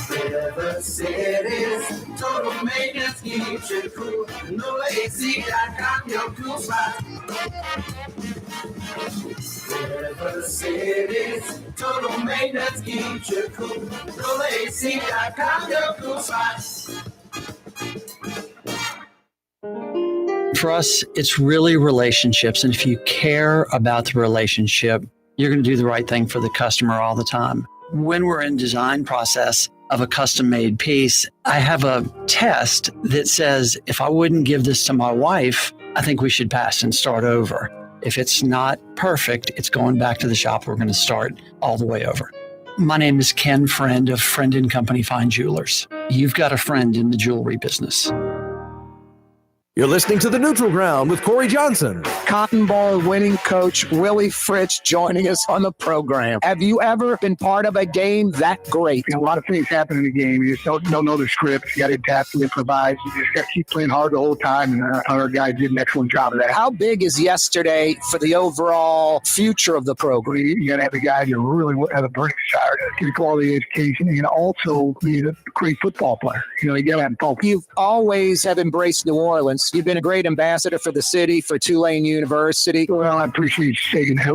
River City's total maintenance keeps you cool. NOLA.com, your cool spot. River City's total maintenance keeps you cool. NOLA.com, your cool spot. For us, it's really relationships. And if you care about the relationship, you're going to do the right thing for the customer all the time. When we're in design process of a custom-made piece, I have a test that says, if I wouldn't give this to my wife, I think we should pass and start over. If it's not perfect, it's going back to the shop. We're going to start all the way over. My name is Ken Friend of Friend & Company Fine Jewelers. You've got a friend in the jewelry business. You're listening to The Neutral Ground with Corey Johnson. Cotton Bowl winning coach Willie Fritz joining us on the program. Have you ever been part of a game that great? A lot of things happen in the game. You just don't know the script. You got to adapt to improvise. You just got to keep playing hard the whole time. And our guys did an excellent job of that. How big is yesterday for the overall future of the program? You got to have a guy who really have a burning desire to get quality education and also be a great football player. You got to have both. You've always have embraced New Orleans. You've been a great ambassador for the city, for Tulane University. Well, I appreciate you saying that.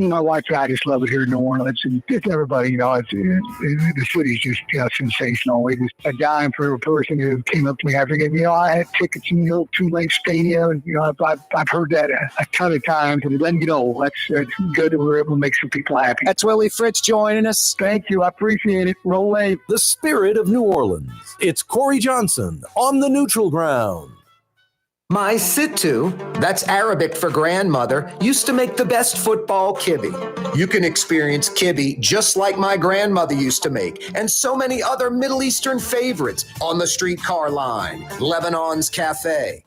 My wife and I just love it here in New Orleans. And just everybody, the city's just sensational. It was a dime for a person who came up to me after the game. I had tickets in the Tulane Stadium. And, I've heard that a ton of times. And letting you know, that's good that we're able to make some people happy. That's Willie Fritz joining us. Thank you. I appreciate it. Roll wave. The spirit of New Orleans. It's Corey Johnson on The Neutral Ground. My Sittu, that's Arabic for grandmother, used to make the best football kibbe. You can experience kibbe just like my grandmother used to make, and so many other Middle Eastern favorites on the streetcar line, Lebanon's Cafe.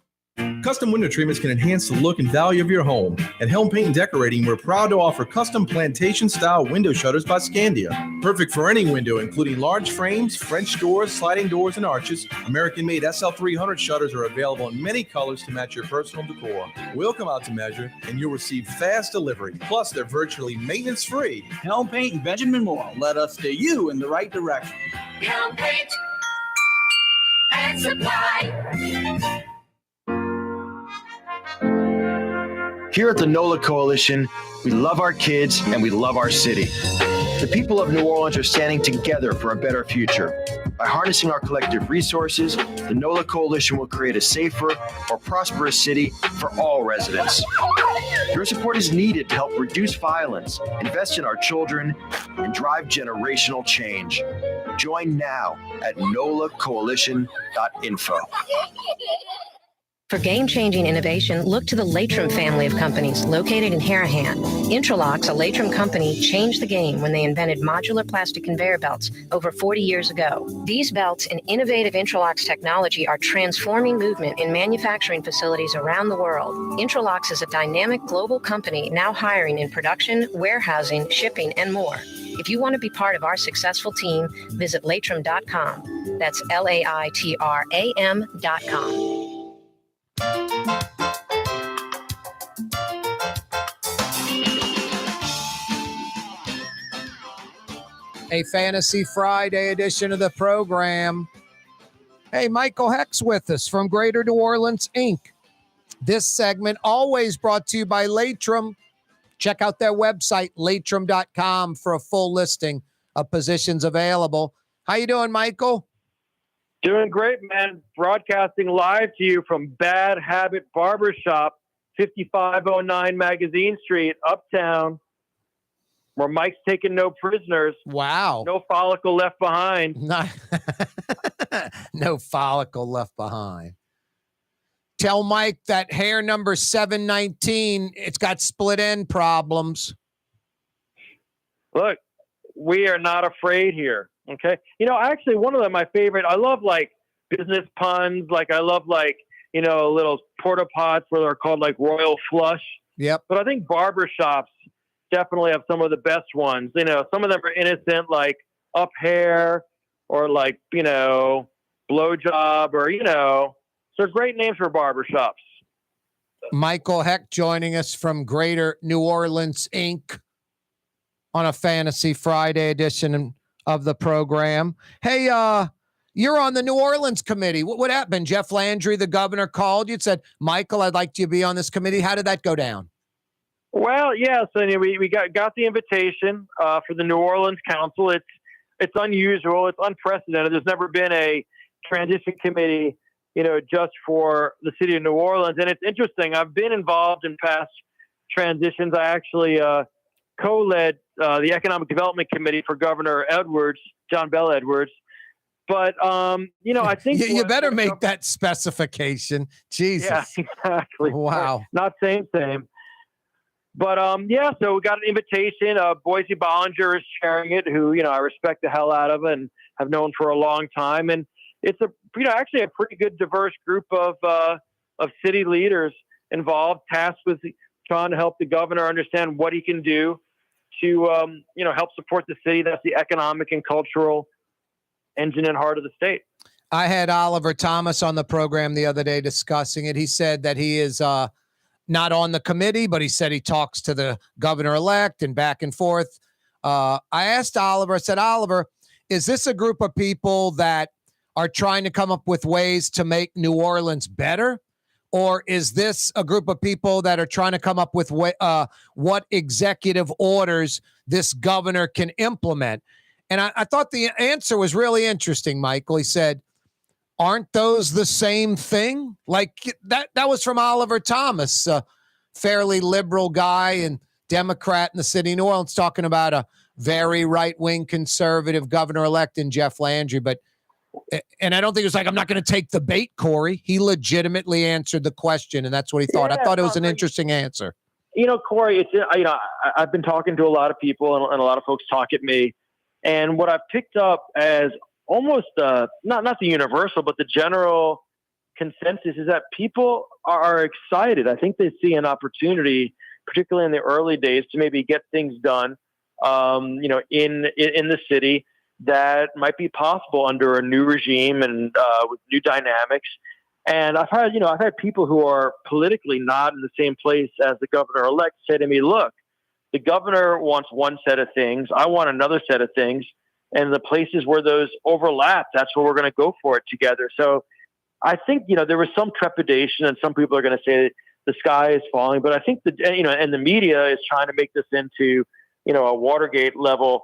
Custom window treatments can enhance the look and value of your home. At Helm Paint and Decorating, we're proud to offer custom plantation-style window shutters by Scandia. Perfect for any window, including large frames, French doors, sliding doors, and arches. American-made SL300 shutters are available in many colors to match your personal decor. We'll come out to measure, and you'll receive fast delivery. Plus, they're virtually maintenance-free. Helm Paint and Benjamin Moore. Let us steer you in the right direction. Helm Paint and Supply. Here at the NOLA Coalition, we love our kids and we love our city. The people of New Orleans are standing together for a better future. By harnessing our collective resources, the NOLA Coalition will create a safer, more prosperous city for all residents. Your support is needed to help reduce violence, invest in our children, and drive generational change. Join now at nolacoalition.info. For game-changing innovation, look to the Latrim family of companies located in Harahan. Intralox, a Latrim company, changed the game when they invented modular plastic conveyor belts over 40 years ago. These belts and innovative Intralox technology are transforming movement in manufacturing facilities around the world. Intralox is a dynamic global company now hiring in production, warehousing, shipping, and more. If you want to be part of our successful team, visit Latrim.com. That's LAITRAM.com. A Fantasy Friday edition of the program. Hey, Michael Hecht's with us from Greater New Orleans, Inc. This segment always brought to you by Latrim. Check out their website, latrim.com, for a full listing of positions available. How you doing, Michael? Doing great, man. Broadcasting live to you from Bad Habit Barbershop, 5509 Magazine Street, Uptown, where Mike's taking no prisoners. Wow. No follicle left behind. No follicle left behind. Tell Mike that hair number 719, it's got split end problems. Look, we are not afraid here. Okay. Actually, one of my favorite, I love like business puns. Like I love like, little porta pots where they're called like Royal Flush. Yep. But I think barbershops definitely have some of the best ones. Some of them are innocent, like up hair or like, blowjob or, so great names for barbershops. Michael Hecht joining us from Greater New Orleans, Inc. on a Fantasy Friday edition of the program. Hey, you're on the New Orleans committee. What happened? Jeff Landry, the governor, called you and said, Michael, I'd like you to be on this committee. How did that go down? Well, yeah. So we got the invitation for the New Orleans Council. It's unusual. It's unprecedented. There's never been a transition committee, just for the city of New Orleans. And it's interesting. I've been involved in past transitions. I actually co-led the Economic Development Committee for Governor Edwards, John Bell Edwards. But, I think... you better make that specification. Jesus. Yeah, exactly. Wow. Not same. But, so we got an invitation. Boise Bollinger is chairing it, who, I respect the hell out of and have known for a long time. And it's actually a pretty good diverse group of city leaders involved, tasked with trying to help the governor understand what he can do to, help support the city. That's the economic and cultural engine and heart of the state. I had Oliver Thomas on the program the other day discussing it. He said that he is not on the committee, but he said he talks to the governor-elect and back and forth. I asked Oliver, I said, Oliver, is this a group of people that are trying to come up with ways to make New Orleans better? Or is this a group of people that are trying to come up with what executive orders this governor can implement? And I thought the answer was really interesting, Michael. He said, aren't those the same thing? Like that was from Oliver Thomas, a fairly liberal guy and Democrat in the city of New Orleans, talking about a very right-wing conservative governor-elect in Jeff Landry. And I don't think it was like, I'm not going to take the bait, Corey. He legitimately answered the question, and that's what he thought. I thought it was an interesting answer. Corey, it's, I've been talking to a lot of people, and a lot of folks talk at me. And what I've picked up as almost not the universal, but the general consensus is that people are excited. I think they see an opportunity, particularly in the early days, to maybe get things done, in the city that might be possible under a new regime and with new dynamics. And I've had people who are politically not in the same place as the governor-elect say to me, look, the governor wants one set of things. I want another set of things. And the places where those overlap, that's where we're going to go for it together. So I think, there was some trepidation, and some people are going to say the sky is falling. But I think and the media is trying to make this into, a Watergate level,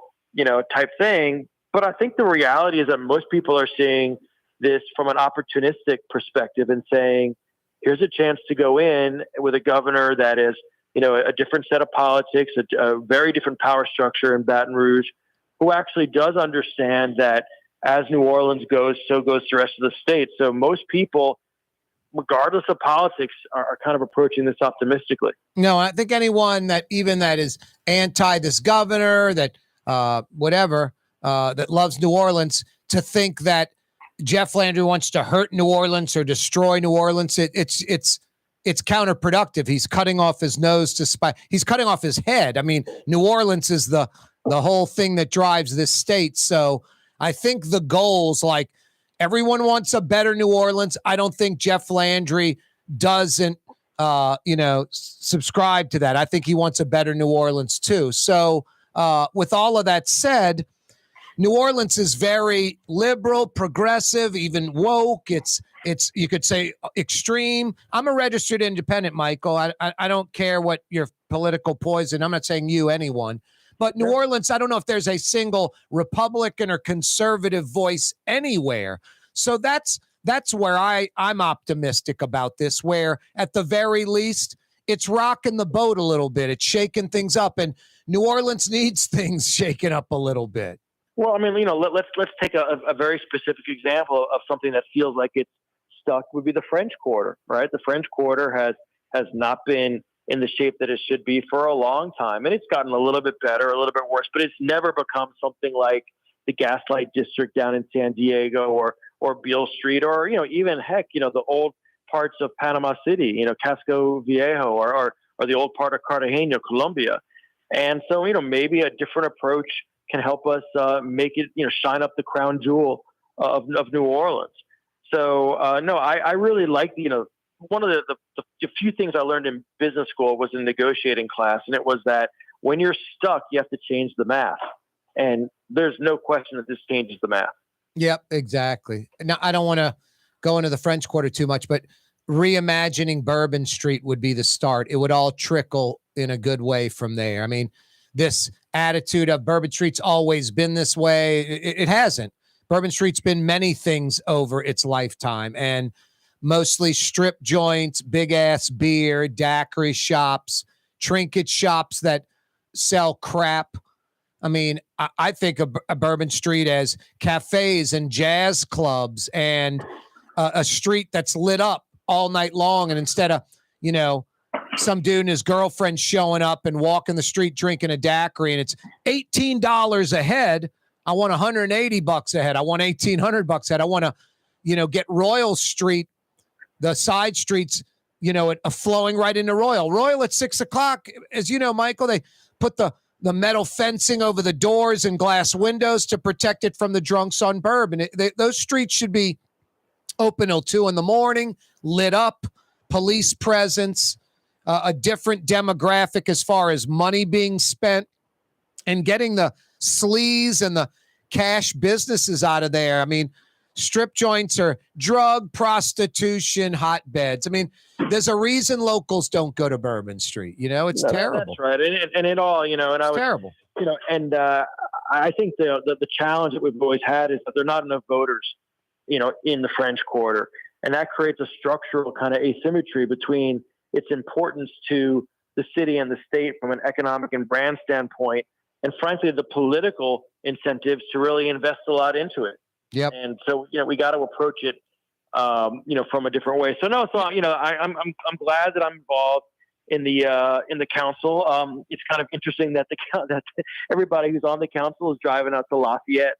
type thing. But I think the reality is that most people are seeing this from an opportunistic perspective and saying, here's a chance to go in with a governor that is, a different set of politics, a very different power structure in Baton Rouge, who actually does understand that as New Orleans goes, so goes the rest of the state. So most people, regardless of politics, are kind of approaching this optimistically. No, I think anyone that is anti this governor, that that loves New Orleans, to think that Jeff Landry wants to hurt New Orleans or destroy New Orleans, it's counterproductive. He's cutting off his nose to spite. He's cutting off his head. I mean, New Orleans is the whole thing that drives this state. So I think the goals, like everyone wants a better New Orleans. I don't think Jeff Landry doesn't, subscribe to that. I think he wants a better New Orleans too. So with all of that said, New Orleans is very liberal, progressive, even woke. It's you could say extreme. I'm a registered independent, Michael. I don't care what your political poison. I'm not saying you, anyone. But New Orleans, I don't know if there's a single Republican or conservative voice anywhere. So that's where I'm optimistic about this, where at the very least, it's rocking the boat a little bit. It's shaking things up, and New Orleans needs things shaken up a little bit. Well, I mean, let's take a very specific example of something that feels like it's stuck would be the French Quarter, right? The French Quarter has not been in the shape that it should be for a long time. And it's gotten a little bit better, a little bit worse, but it's never become something like the Gaslight District down in San Diego or Beale Street or, even heck, the old parts of Panama City, Casco Viejo or the old part of Cartagena, Colombia. And so, maybe a different approach can help us make it, shine up the crown jewel of New Orleans. So, no, I really like, one of the few things I learned in business school was in negotiating class. And it was that when you're stuck, you have to change the math. And there's no question that this changes the math. Yep, exactly. Now, I don't want to go into the French Quarter too much, but reimagining Bourbon Street would be the start. It would all trickle in a good way from there. I mean, this attitude of Bourbon Street's always been this way. It hasn't. Bourbon Street's been many things over its lifetime, and mostly strip joints, big ass beer, daiquiri shops, trinket shops that sell crap. I mean, I think of Bourbon Street as cafes and jazz clubs and a street that's lit up all night long. And instead of, some dude and his girlfriend showing up and walking the street drinking a daiquiri and it's $18 a head, I want $180 a head. I want $1,800 a head. I want to, get Royal Street, the side streets, flowing right into Royal. Royal at 6 o'clock, as you know, Michael, they put the metal fencing over the doors and glass windows to protect it from the drunks on Bourbon. Those streets should be open till 2 a.m, lit up, police presence, a different demographic as far as money being spent, and getting the sleaze and the cash businesses out of there. I mean, strip joints are drug, prostitution, hotbeds. I mean, there's a reason locals don't go to Bourbon Street. It's terrible. That's right. And it all, and I was terrible. And I think the challenge that we've always had is that there are not enough voters, in the French Quarter. And that creates a structural kind of asymmetry between its importance to the city and the state from an economic and brand standpoint, and frankly, the political incentives to really invest a lot into it. Yep. And so, we got to approach it, from a different way. So I'm glad that I'm involved in the council. It's kind of interesting that that everybody who's on the council is driving out to Lafayette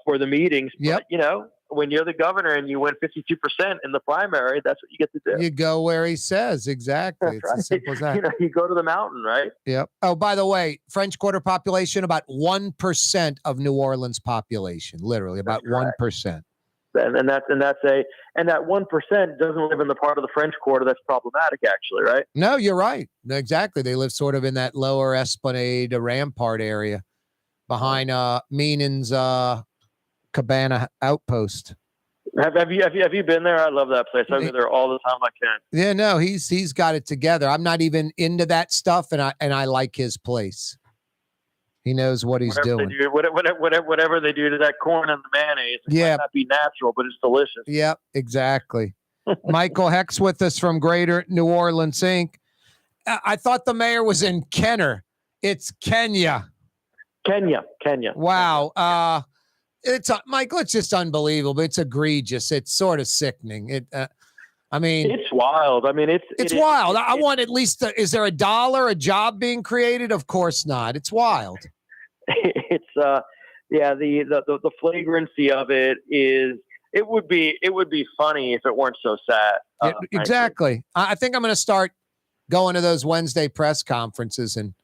for the meetings. Yep. But, when you're the governor and you win 52% in the primary, that's what you get to do. You go where he says. Exactly. It's right. as simple as that. You go to the mountain, right? Yep. Oh, by the way, French Quarter population, about 1% of New Orleans population, literally about 1%. And that 1% doesn't live in the part of the French Quarter that's problematic, actually, right? No, you're right. Exactly. They live sort of in that lower Esplanade, Rampart area behind Meenan's Cabana Outpost. Have you been there? I love that place. I go there all the time I can. Yeah, no, he's got it together. I'm not even into that stuff, and I like his place. He knows what he's doing. Whatever they do to that corn and the mayonnaise, it might not be natural, but it's delicious. Yep, exactly. Michael Hecht's with us from Greater New Orleans Inc. I thought the mayor was in Kenner. It's Kenya. Kenya. Wow. Michael, it's just unbelievable. It's egregious. It's sort of sickening. It's wild. I mean, it's wild. I want at least, is there a job being created? Of course not. It's wild. It's the flagrancy of it is, it would be funny if it weren't so sad. Exactly. I think I'm going to start going to those Wednesday press conferences and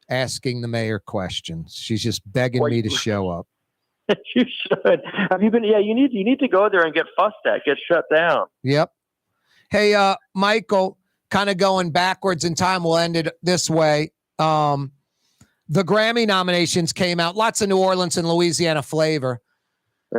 asking the mayor questions. She's just begging me to show up. You should. Have you been? Yeah, you need to go there and get fussed at, get shut down. Yep. Hey, Michael, kind of going backwards in time, we'll end it this way. The Grammy nominations came out, lots of New Orleans and Louisiana flavor.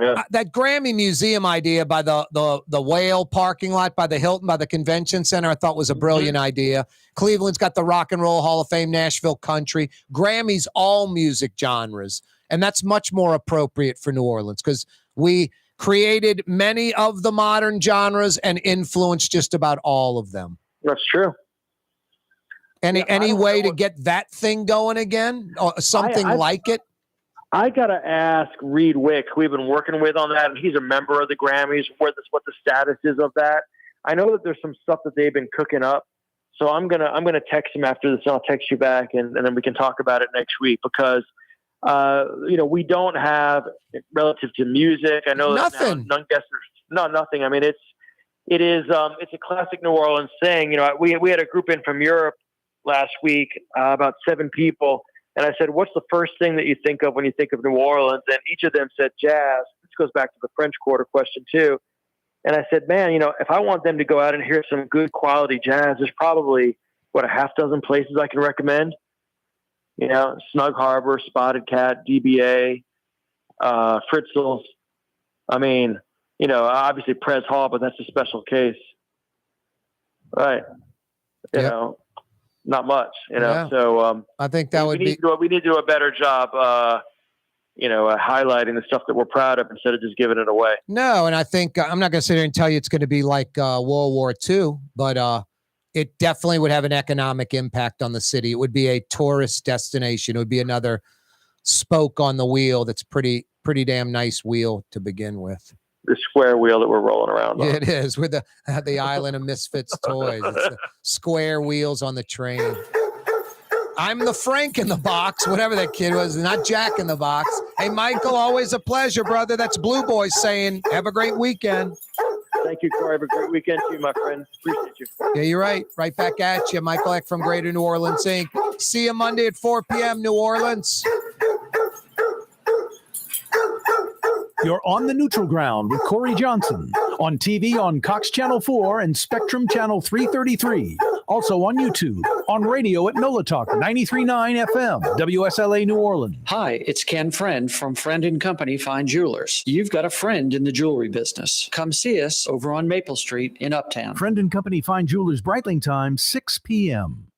Yeah. That Grammy Museum idea by the Whale parking lot, by the Hilton, by the Convention Center, I thought was a brilliant idea. Cleveland's got the Rock and Roll Hall of Fame, Nashville Country. Grammy's all music genres. And that's much more appropriate for New Orleans because we created many of the modern genres and influenced just about all of them. That's true. Any way to get that thing going again? Or something like it? I got to ask Reed Wick, who we've been working with on that, and he's a member of the Grammys, what the status is of that. I know that there's some stuff that they've been cooking up. So I'm gonna text him after this, and I'll text you back, and then we can talk about it next week because, we don't have relative to music. I know nothing. Nothing. I mean, it's a classic New Orleans thing. We had a group in from Europe last week, about 7 people, and I said, "What's the first thing that you think of when you think of New Orleans?" And each of them said jazz. This goes back to the French Quarter question too. And I said, man, if I want them to go out and hear some good quality jazz, there's probably, a half dozen places I can recommend. Snug Harbor, Spotted Cat, DBA, Fritzels. I mean, obviously Prez Hall, but that's a special case. Right. Not much, So I think that we need to do a better job highlighting the stuff that we're proud of instead of just giving it away. No, and I think I'm not going to sit here and tell you it's going to be like World War II, but it definitely would have an economic impact on the city. It would be a tourist destination. It would be another spoke on the wheel that's pretty damn nice wheel to begin with. The square wheel that we're rolling around on. Yeah, it is, with the Island of Misfits toys. It's the square wheels on the train. I'm the Frank in the box, whatever that kid was, not Jack in the box. Hey, Michael, always a pleasure, brother. That's Blue Boy saying, have a great weekend. Thank you, Corey. Have a great weekend to you, my friend. Appreciate you. Yeah, you're right. Right back at you. Michael Hecht from Greater New Orleans Inc. See you Monday at 4 p.m. New Orleans. You're on the neutral ground with Corey Johnson on TV on Cox Channel 4 and Spectrum Channel 333. Also on YouTube, on radio at NOLA Talk 93.9 FM, WSLA New Orleans. Hi, it's Ken Friend from Friend & Company Fine Jewelers. You've got a friend in the jewelry business. Come see us over on Maple Street in Uptown. Friend & Company Fine Jewelers, Breitling time, 6 p.m.